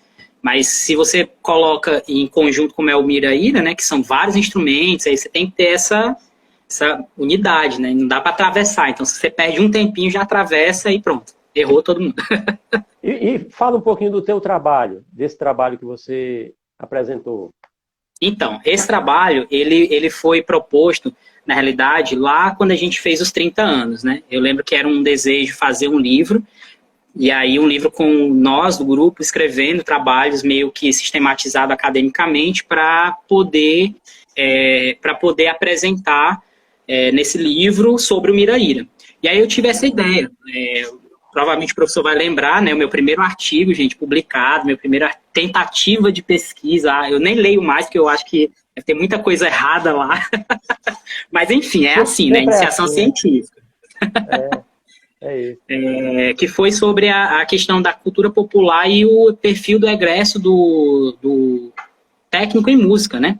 se você coloca em conjunto como é o Miraíra, né, que são vários instrumentos, aí você tem que ter essa unidade, né? Não dá para atravessar. Então, se você perde um tempinho, já atravessa e pronto. Errou todo mundo. E fala um pouquinho do teu trabalho, desse trabalho que você apresentou. Então, esse trabalho, ele foi proposto, na realidade, lá quando a gente fez os 30 anos, né? Eu lembro que era um desejo fazer um livro, e aí um livro com nós, do grupo, escrevendo trabalhos meio que sistematizado academicamente para poder apresentar nesse livro sobre o Miraíra. E aí eu tive essa ideia. Provavelmente o professor vai lembrar, né? O meu primeiro artigo, gente, publicado, minha primeira tentativa de pesquisa. Eu nem leio mais, porque eu acho que deve ter muita coisa errada lá. Mas, enfim, é assim, né? Iniciação científica. Isso. Que foi sobre a questão da cultura popular e o perfil do egresso do técnico em música, né?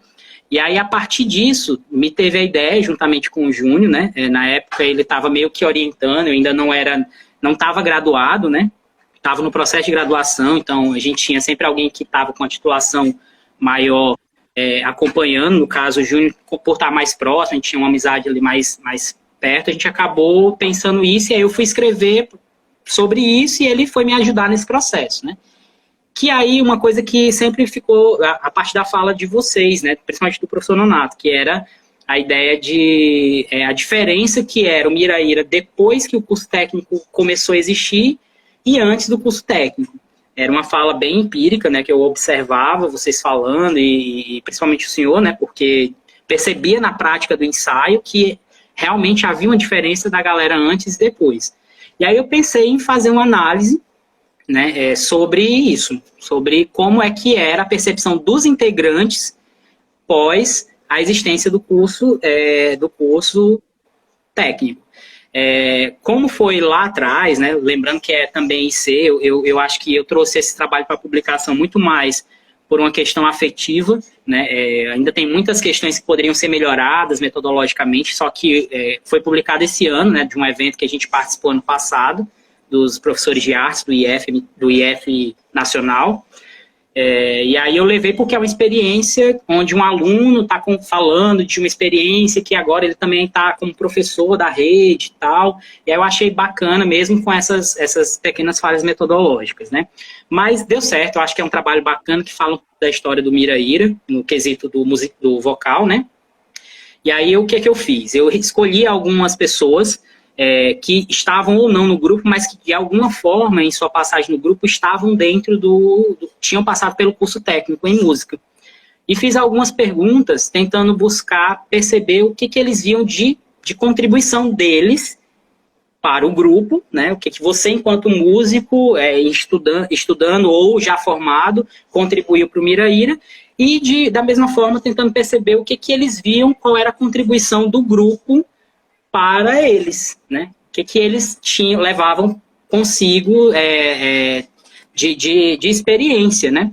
E aí, a partir disso, me teve a ideia, juntamente com o Júnior, né? Na época, ele estava meio que orientando, eu ainda não estava graduado, né? Estava no processo de graduação, então a gente tinha sempre alguém que estava com a titulação maior acompanhando. No caso, o Júnior, por estar mais próximo, a gente tinha uma amizade ali mais perto, a gente acabou pensando isso, e aí eu fui escrever sobre isso e ele foi me ajudar nesse processo, né? Que aí uma coisa que sempre ficou a parte da fala de vocês, né? Principalmente do professor Nonato, que era a ideia de a diferença que era o Miraíra depois que o curso técnico começou a existir e antes do curso técnico. Era uma fala bem empírica, né, que eu observava vocês falando e principalmente o senhor, né, porque percebia na prática do ensaio que realmente havia uma diferença da galera antes e depois. E aí eu pensei em fazer uma análise, né, sobre isso, sobre como é que era a percepção dos integrantes pós a existência do curso técnico. Como foi lá atrás, né, lembrando que é também IC, eu acho que eu trouxe esse trabalho para publicação muito mais por uma questão afetiva, né, ainda tem muitas questões que poderiam ser melhoradas metodologicamente, só que foi publicado esse ano, né, de um evento que a gente participou ano passado, dos professores de artes do IF Nacional. E aí eu levei porque é uma experiência onde um aluno está falando de uma experiência que agora ele também está como professor da rede e tal. E aí eu achei bacana mesmo com essas pequenas falhas metodológicas, né? Mas deu certo, eu acho que é um trabalho bacana que fala da história do Miraíra, no quesito do vocal, né? E aí o que eu fiz? Eu escolhi algumas pessoas que estavam ou não no grupo, mas que de alguma forma, em sua passagem no grupo, estavam dentro tinham passado pelo curso técnico em música. E fiz algumas perguntas, tentando buscar perceber o que eles viam de contribuição deles para o grupo, né? O que você, enquanto músico, estudando ou já formado, contribuiu para o Miraíra, e da mesma forma tentando perceber o que eles viam, qual era a contribuição do grupo para eles, né? O que eles levavam consigo de experiência, né?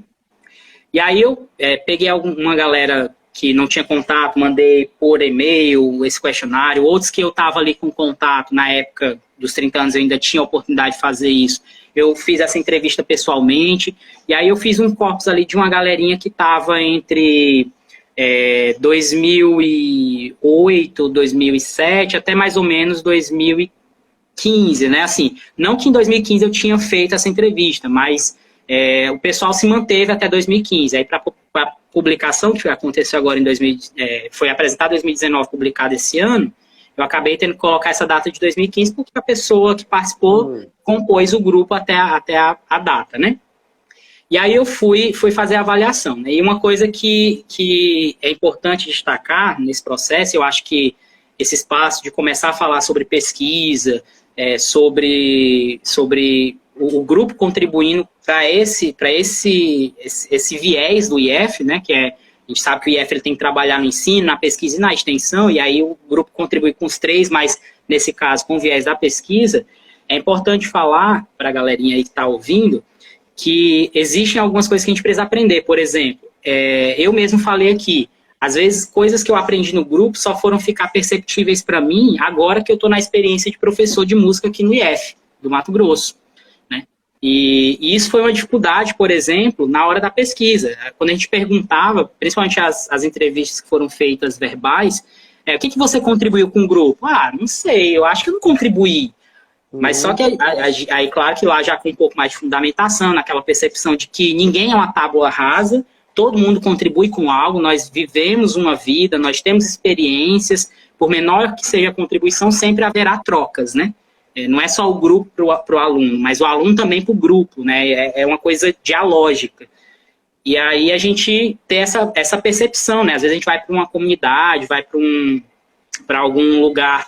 E aí eu peguei uma galera que não tinha contato, mandei por e-mail esse questionário, outros que eu estava ali com contato, na época dos 30 anos eu ainda tinha a oportunidade de fazer isso, eu fiz essa entrevista pessoalmente, e aí eu fiz um corpus ali de uma galerinha que estava entre 2008, 2007, até mais ou menos 2015, né? Assim, não que em 2015 eu tinha feito essa entrevista, mas o pessoal se manteve até 2015. Aí, para a publicação que aconteceu agora em foi apresentada em 2019, publicada esse ano, eu acabei tendo que colocar essa data de 2015, porque a pessoa que participou compôs o grupo até a data, né? E aí eu fui fazer a avaliação, né? E uma coisa que é importante destacar nesse processo, eu acho que esse espaço de começar a falar sobre pesquisa, sobre o grupo contribuindo para esse viés do IF, né? Que a gente sabe que o IF ele tem que trabalhar no ensino, na pesquisa e na extensão, e aí o grupo contribui com os três, mas nesse caso com o viés da pesquisa. É importante falar para a galerinha aí que está ouvindo que existem algumas coisas que a gente precisa aprender. Por exemplo, eu mesmo falei aqui, às vezes coisas que eu aprendi no grupo só foram ficar perceptíveis para mim agora que eu estou na experiência de professor de música aqui no IF, do Mato Grosso. E isso foi uma dificuldade, por exemplo, na hora da pesquisa. Quando a gente perguntava, principalmente as entrevistas que foram feitas verbais, o que você contribuiu com o grupo? Não sei, eu acho que eu não contribuí. Mas só que aí, claro que lá já com um pouco mais de fundamentação, naquela percepção de que ninguém é uma tábua rasa, todo mundo contribui com algo, nós vivemos uma vida, nós temos experiências, por menor que seja a contribuição, sempre haverá trocas, né? Não é só o grupo para o aluno, mas o aluno também para o grupo, né? É uma coisa dialógica. E aí a gente tem essa percepção, né? Às vezes a gente vai para uma comunidade, vai para algum lugar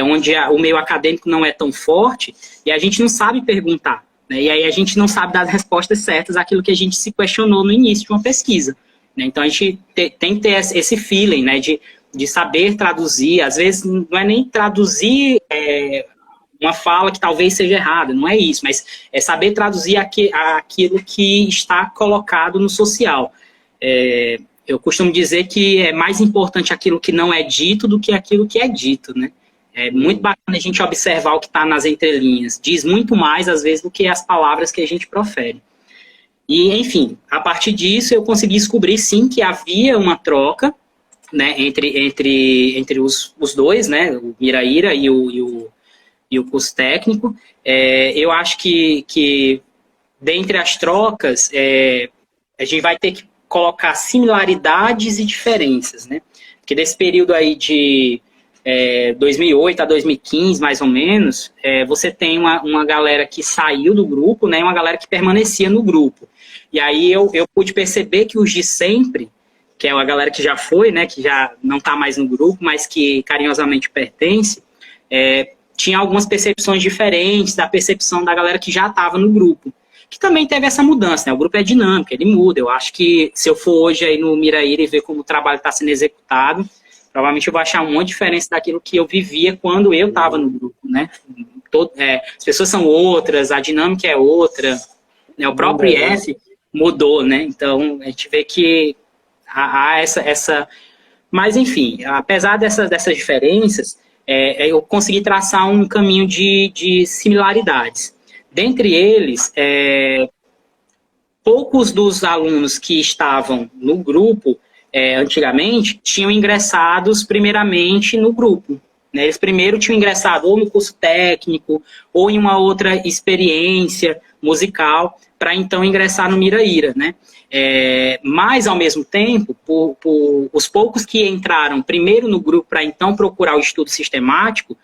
onde o meio acadêmico não é tão forte, e a gente não sabe perguntar, né? E aí a gente não sabe dar as respostas certas àquilo que a gente se questionou no início de uma pesquisa, né? Então a gente tem que ter esse feeling, né? De saber traduzir. Às vezes não é nem traduzir uma fala que talvez seja errada, não é isso, mas é saber traduzir aquilo que está colocado no social. Eu costumo dizer que é mais importante aquilo que não é dito do que aquilo que é dito, né? É muito bacana a gente observar o que está nas entrelinhas. Diz muito mais, às vezes, do que as palavras que a gente profere. E, enfim, a partir disso eu consegui descobrir, sim, que havia uma troca, né, entre os dois, né, o Miraíra e o curso técnico. Eu acho que dentre as trocas, a gente vai ter que colocar similaridades e diferenças, né? Porque desse período aí de 2008 a 2015, mais ou menos, você tem uma galera que saiu do grupo, né, e uma galera que permanecia no grupo. E aí eu pude perceber que os de sempre, que é a galera que já foi, né, que já não está mais no grupo, mas que carinhosamente pertence, tinha algumas percepções diferentes da percepção da galera que já estava no grupo, que também teve essa mudança, né? O grupo é dinâmico, ele muda. Eu acho que se eu for hoje aí no Miraíra e ver como o trabalho está sendo executado, provavelmente eu vou achar uma diferença daquilo que eu vivia quando eu estava no grupo, né? As pessoas são outras, a dinâmica é outra, né? O próprio IF mudou, né? Então, a gente vê que há essa... Mas, enfim, apesar dessas diferenças, eu consegui traçar um caminho de similaridades. Dentre eles, poucos dos alunos que estavam no grupo antigamente tinham ingressados primeiramente no grupo, né? Eles primeiro tinham ingressado ou no curso técnico ou em uma outra experiência musical para então ingressar no Miraíra, né? Mas, ao mesmo tempo, os poucos que entraram primeiro no grupo para então procurar o estudo sistemático,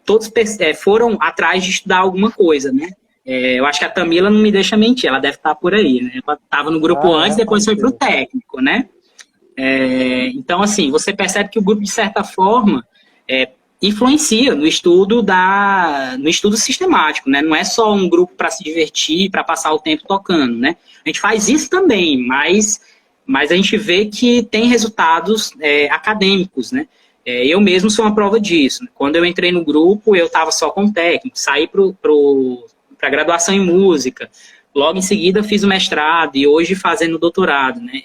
todos foram atrás de estudar alguma coisa, né? Eu acho que a Tamila não me deixa mentir, ela deve estar por aí, né? Ela estava no grupo antes, depois foi para o técnico, né? Então, assim, você percebe que o grupo, de certa forma, influencia no estudo no estudo sistemático, né? Não é só um grupo para se divertir, para passar o tempo tocando, né? A gente faz isso também, mas a gente vê que tem resultados acadêmicos, né? Eu mesmo sou uma prova disso. Quando eu entrei no grupo, eu estava só com técnico, saí para a graduação em música, logo em seguida fiz o mestrado e hoje fazendo doutorado, né?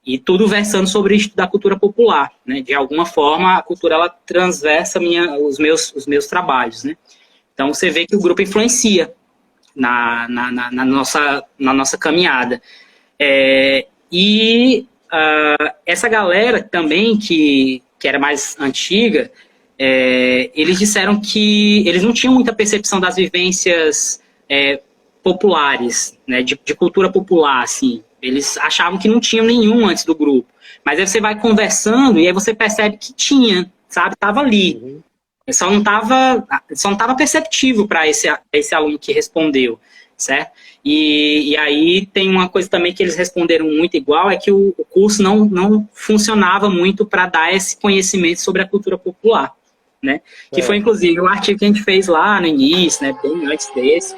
E tudo versando sobre o estudo da cultura popular, né? De alguma forma, a cultura ela transversa os meus trabalhos, né? Então, você vê que o grupo influencia na nossa caminhada. Essa galera também, que era mais antiga, eles disseram que eles não tinham muita percepção das vivências populares, né? De cultura popular, assim. Eles achavam que não tinham nenhum antes do grupo. Mas aí você vai conversando e aí você percebe que tinha, sabe? Estava ali. Uhum. Só não estava perceptível para esse aluno que respondeu, certo? E aí tem uma coisa também que eles responderam muito igual, é que o curso não funcionava muito para dar esse conhecimento sobre a cultura popular, né? Que foi, inclusive, um artigo que a gente fez lá no início, né? Bem antes desse.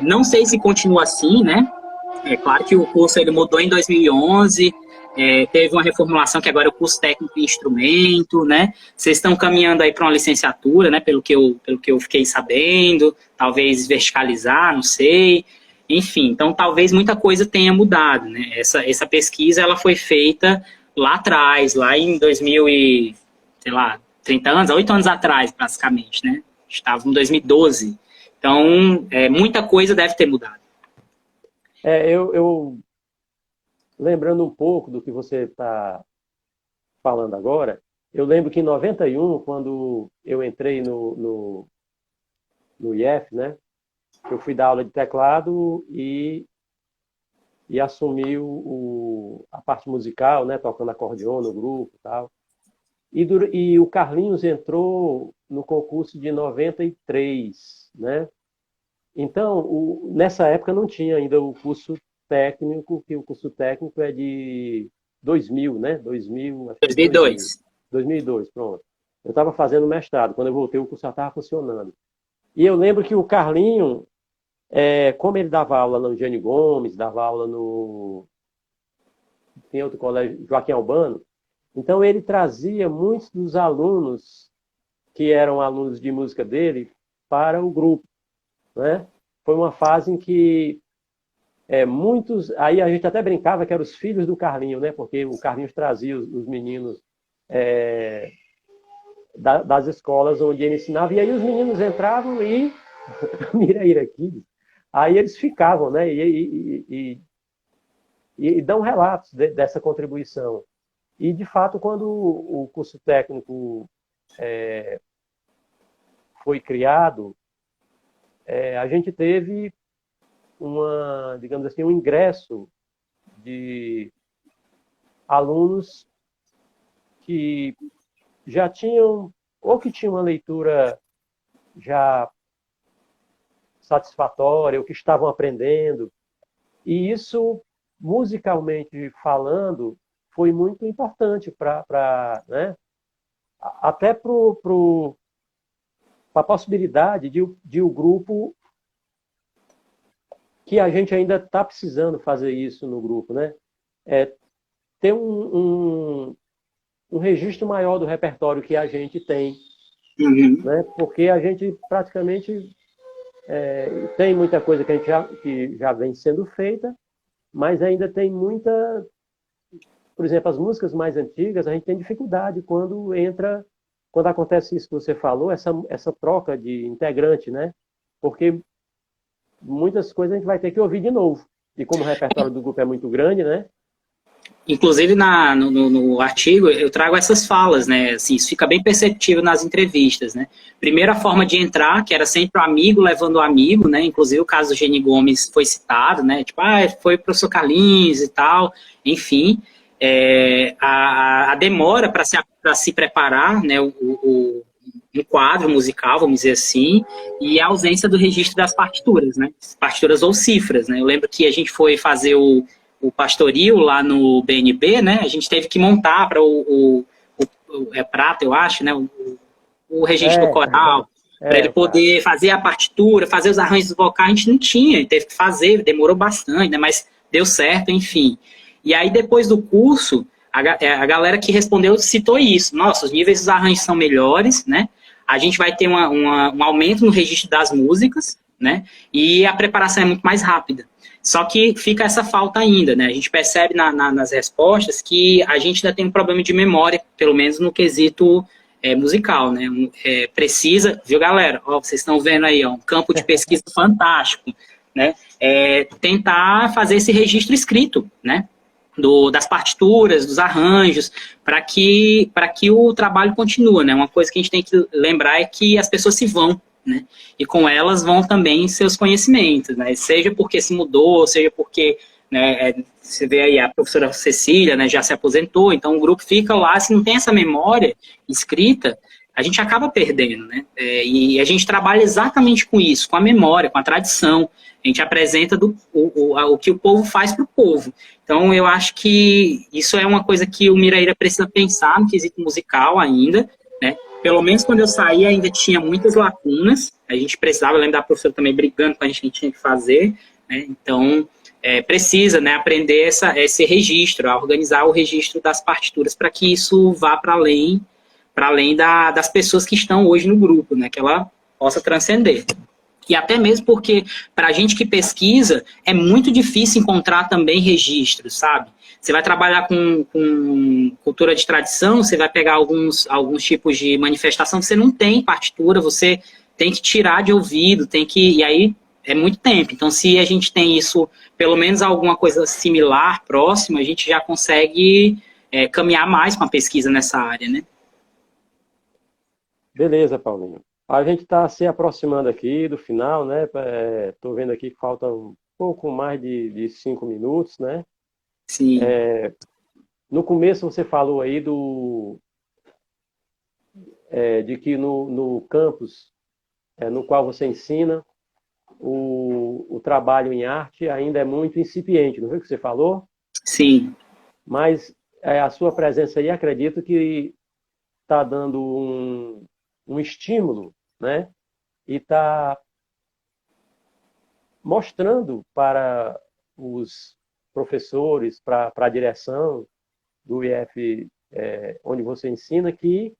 Não sei se continua assim, né? É claro que o curso ele mudou em 2011, teve uma reformulação que agora é o curso técnico em instrumento, né? Vocês estão caminhando aí para uma licenciatura, né? Pelo que eu fiquei sabendo, talvez verticalizar, não sei. Enfim, então talvez muita coisa tenha mudado, né? Essa pesquisa ela foi feita lá atrás, lá em 2000 e, sei lá, 30 anos, 8 anos atrás, praticamente, né? Estava em 2012. Então, muita coisa deve ter mudado. Eu lembrando um pouco do que você está falando agora, eu lembro que em 91, quando eu entrei no IF, né, eu fui dar aula de teclado e assumi a parte musical, né, tocando acordeon no grupo e tal. E o Carlinhos entrou no concurso de 93, né? Então, nessa época não tinha ainda o curso técnico, que o curso técnico é de 2000, né? 2002, pronto. Eu estava fazendo mestrado. Quando eu voltei, o curso já estava funcionando. E eu lembro que o Carlinho, como ele dava aula no Eugênio Gomes, dava aula tem outro colégio, Joaquim Albano, então ele trazia muitos dos alunos que eram alunos de música dele para o grupo. Né? Foi uma fase em que muitos... Aí a gente até brincava que eram os filhos do Carlinho, né? Porque o Carlinhos trazia os meninos das escolas onde ele ensinava, e aí os meninos entravam e... Miraíra aqui. Aí eles ficavam, né? E dão relatos dessa contribuição. E, de fato, quando o curso técnico foi criado, a gente teve digamos assim, um ingresso de alunos que já tinham, ou que tinham uma leitura já satisfatória, ou que estavam aprendendo. E isso, musicalmente falando, foi muito importante né? Até para a possibilidade de o grupo, que a gente ainda está precisando fazer isso no grupo, né? Ter um registro maior do repertório que a gente tem. Uhum. Né? Porque a gente praticamente tem muita coisa que já vem sendo feita, mas ainda tem muita... Por exemplo, as músicas mais antigas, a gente tem dificuldade quando acontece isso que você falou, essa troca de integrante, né? Porque muitas coisas a gente vai ter que ouvir de novo. E como o repertório do grupo é muito grande, né? Inclusive, no artigo, eu trago essas falas, né? Assim, isso fica bem perceptível nas entrevistas, né? Primeiro, a forma de entrar, que era sempre o amigo levando o amigo, né? Inclusive, o caso do Geni Gomes foi citado, né? Tipo, foi o professor Carlinhos e tal. Enfim, a demora para se preparar, né? Um quadro musical, vamos dizer assim, e a ausência do registro das partituras, né? Partituras ou cifras, né? Eu lembro que a gente foi fazer o pastoril lá no BNB, né? A gente teve que montar para prata, eu acho, né? o registro do coral, para ele poder fazer a partitura, fazer os arranjos vocais, a gente não tinha, teve que fazer, demorou bastante, né? Mas deu certo, enfim. E aí, depois do curso, a galera que respondeu citou isso. Nossa, os níveis dos arranjos são melhores, né? A gente vai ter um aumento no registro das músicas, né? E a preparação é muito mais rápida. Só que fica essa falta ainda, né? A gente percebe nas respostas que a gente ainda tem um problema de memória, pelo menos no quesito musical, né? Precisa, viu, galera? Ó, vocês estão vendo aí, ó, um campo de pesquisa fantástico, né? Tentar fazer esse registro escrito, né? Das partituras, dos arranjos, para que o trabalho continue, né? Uma coisa que a gente tem que lembrar é que as pessoas se vão, né? E com elas vão também seus conhecimentos, né? Seja porque se mudou, seja porque, né, você vê aí a professora Cecília, né, já se aposentou, então o grupo fica lá, se não tem essa memória escrita, a gente acaba perdendo, né? E a gente trabalha exatamente com isso, com a memória, com a tradição. A gente apresenta o que o povo faz para o povo. Então, eu acho que isso é uma coisa que o Miraíra precisa pensar no quesito musical ainda, né? Pelo menos quando eu saí ainda tinha muitas lacunas, a gente precisava, eu lembro da professora também brigando com a gente que tinha que fazer, né? Então, precisa, né, aprender esse registro, a organizar o registro das partituras para que isso vá para além das pessoas que estão hoje no grupo, né, que ela possa transcender. E até mesmo porque, para a gente que pesquisa, é muito difícil encontrar também registros, sabe? Você vai trabalhar com cultura de tradição, você vai pegar alguns tipos de manifestação que você não tem partitura, você tem que tirar de ouvido, e aí é muito tempo. Então, se a gente tem isso, pelo menos alguma coisa similar, próxima, a gente já consegue caminhar mais com a pesquisa nessa área, né? Beleza, Paulinho. A gente está se aproximando aqui do final, né? Estou vendo aqui que falta um pouco mais de 5 minutos, né? Sim. No começo você falou aí de que no campus no qual você ensina, o trabalho em arte ainda é muito incipiente, não foi o que você falou? Sim. Mas a sua presença aí, acredito que está dando um estímulo, né? E está mostrando para os professores, para a direção do IF, onde você ensina, que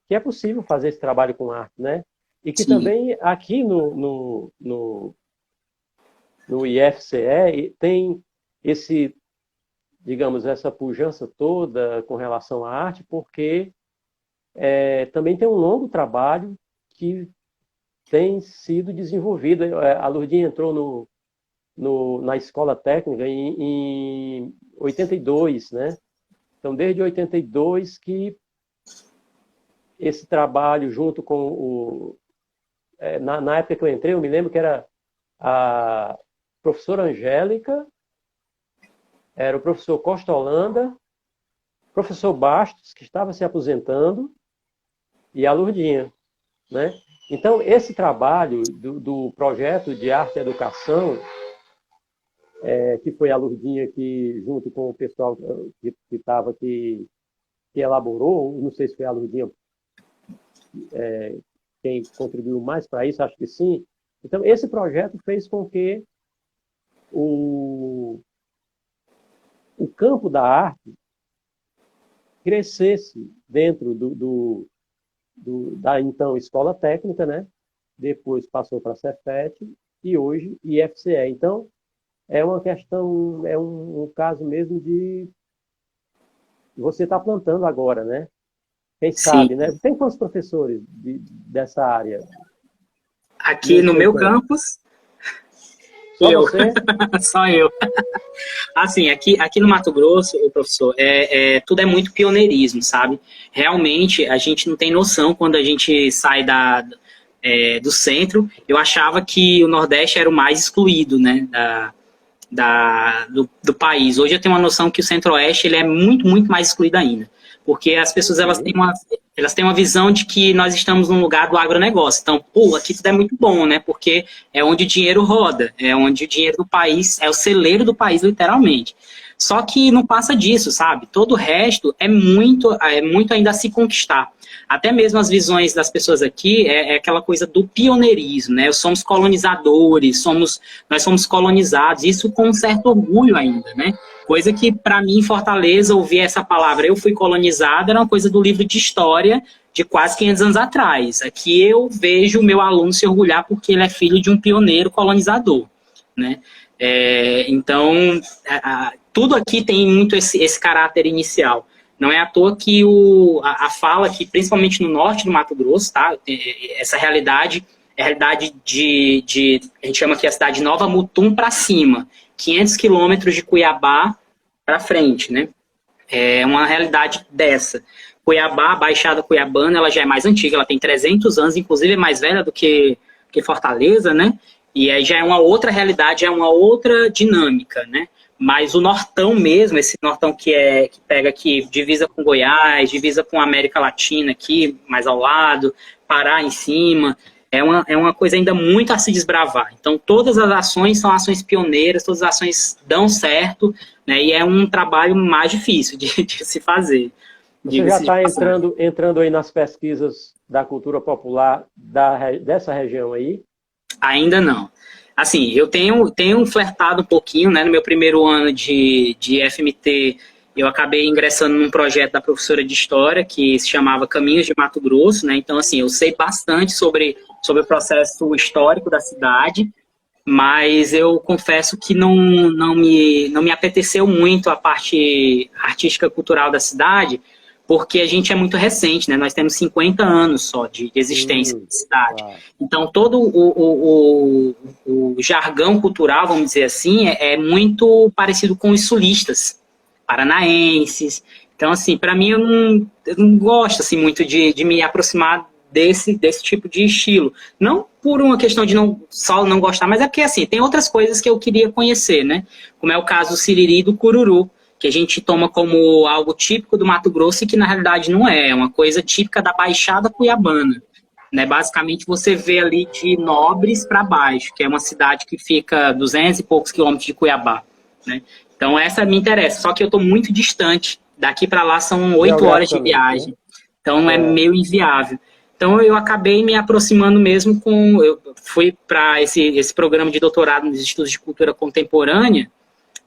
é possível fazer esse trabalho com arte, né? E que Sim. também aqui no IFCE tem digamos, essa pujança toda com relação à arte, porque também tem um longo trabalho que tem sido desenvolvido. A Lourdinha entrou na escola técnica em 82, né? Então, desde 82 que esse trabalho junto com na época que eu entrei, eu me lembro que era a professora Angélica, era o professor Costa Holanda, professor Bastos, que estava se aposentando, e a Lourdinha, né? Então, esse trabalho do projeto de arte e educação, que foi a Lourdinha que, junto com o pessoal que estava aqui, que elaborou, não sei se foi a Lourdinha quem contribuiu mais para isso, acho que sim. Então, esse projeto fez com que o campo da arte crescesse dentro da então escola técnica, né? Depois passou para a Cefet e hoje IFCE. Então, é uma questão, é um caso mesmo de você estar plantando agora, né? Quem sabe, né? Tem quantos professores dessa área? Aqui no meu campus, só você? Só eu. Assim, aqui no Mato Grosso, o professor, tudo é muito pioneirismo, sabe? Realmente, a gente não tem noção quando a gente sai do centro. Eu achava que o Nordeste era o mais excluído, né? Do país. Hoje eu tenho uma noção que o Centro-Oeste ele é muito, muito mais excluído ainda. Porque as pessoas elas têm uma visão de que nós estamos num lugar do agronegócio. Então, aqui tudo é muito bom, né? Porque é onde o dinheiro roda, é onde o dinheiro do país, é o celeiro do país, literalmente. Só que não passa disso, sabe? Todo o resto é muito ainda a se conquistar. Até mesmo as visões das pessoas aqui é aquela coisa do pioneirismo, né? Somos colonizadores, nós somos colonizados, isso com um certo orgulho ainda, né? Coisa que, para mim, em Fortaleza, ouvir essa palavra, eu fui colonizado, era uma coisa do livro de história de quase 500 anos atrás. Aqui eu vejo o meu aluno se orgulhar porque ele é filho de um pioneiro colonizador, né? Então, tudo aqui tem muito esse caráter inicial. Não é à toa que a fala aqui, principalmente no norte do Mato Grosso, tá? Essa realidade é a realidade a gente chama aqui a cidade de Nova Mutum para cima, 500 quilômetros de Cuiabá para frente, né? É uma realidade dessa. Cuiabá, a Baixada Cuiabana, ela já é mais antiga, ela tem 300 anos, inclusive é mais velha do que Fortaleza, né? E aí já é uma outra realidade, é uma outra dinâmica, né? Mas o Nortão mesmo, esse Nortão que pega aqui, divisa com Goiás, divisa com a América Latina aqui, mais ao lado, Pará em cima, é uma coisa ainda muito a se desbravar. Então, todas as ações são ações pioneiras, todas as ações dão certo, né? E é um trabalho mais difícil de se fazer. Você já está entrando aí nas pesquisas da cultura popular dessa região aí? Ainda não. Assim, eu tenho flertado um pouquinho, né? No meu primeiro ano de FMT, eu acabei ingressando num projeto da professora de História, que se chamava Caminhos de Mato Grosso, né? Então, assim, eu sei bastante sobre o processo histórico da cidade, mas eu confesso que não me apeteceu muito a parte artística cultural da cidade, porque a gente é muito recente, né? Nós temos 50 anos só de existência da cidade. Claro. Então, todo o jargão cultural, vamos dizer assim, é muito parecido com os sulistas paranaenses. Então, assim, para mim, eu não gosto assim, muito de me aproximar desse tipo de estilo. Não por uma questão de só não gostar, mas é porque, assim, tem outras coisas que eu queria conhecer, né? Como é o caso do Siriri e do Cururu, que a gente toma como algo típico do Mato Grosso e que na realidade não é uma coisa típica da Baixada Cuiabana, né? Basicamente você vê ali de Nobres para baixo, que é uma cidade que fica 200 e poucos quilômetros de Cuiabá, né? Então essa me interessa, só que eu estou muito distante, daqui para lá são 8 horas de viagem, então é meio inviável. Então eu acabei me aproximando mesmo eu fui para esse programa de doutorado nos estudos de cultura contemporânea.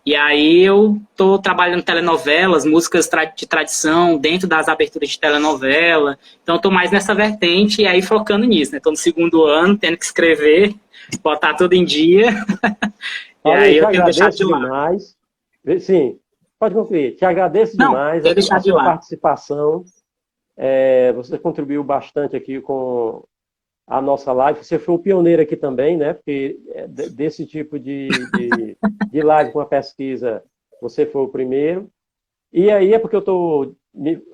E aí eu estou trabalhando telenovelas, músicas de tradição, dentro das aberturas de telenovela. Então estou mais nessa vertente e aí focando nisso, né? Estou no segundo ano, tendo que escrever, botar tudo em dia. E aí eu tenho deixado de lado. Demais. Sim, pode concluir. Te agradeço demais a sua participação. Você contribuiu bastante aqui com a nossa live. Você foi o pioneiro aqui também, né? Porque desse tipo de live com a pesquisa, você foi o primeiro. E aí é porque eu estou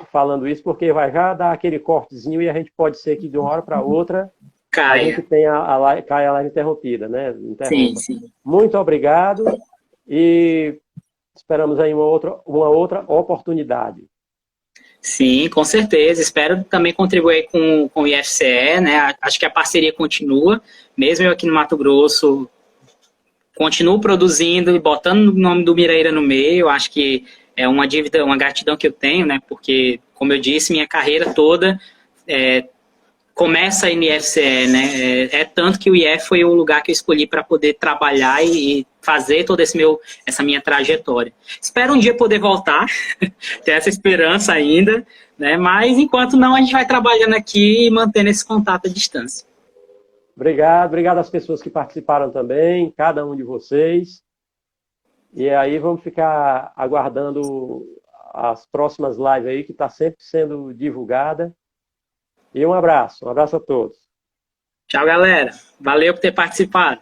falando isso, porque vai já dar aquele cortezinho e a gente pode ser que de uma hora para outra a gente tem cai a live interrompida, né? Sim, sim. Muito obrigado e esperamos aí uma outra oportunidade. Sim, com certeza. Espero também contribuir com o IFCE, né? Acho que a parceria continua, mesmo eu aqui no Mato Grosso, continuo produzindo e botando o nome do Miraíra no meio. Acho que é uma dívida, uma gratidão que eu tenho, né? Porque, como eu disse, minha carreira toda começa no IFCE, né? É tanto que o IF foi o lugar que eu escolhi para poder trabalhar e fazer toda essa minha trajetória. Espero um dia poder voltar, ter essa esperança ainda, né? Mas enquanto não, a gente vai trabalhando aqui e mantendo esse contato à distância. Obrigado às pessoas que participaram também, cada um de vocês. E aí vamos ficar aguardando as próximas lives aí, que está sempre sendo divulgada. E um abraço a todos. Tchau, galera. Valeu por ter participado.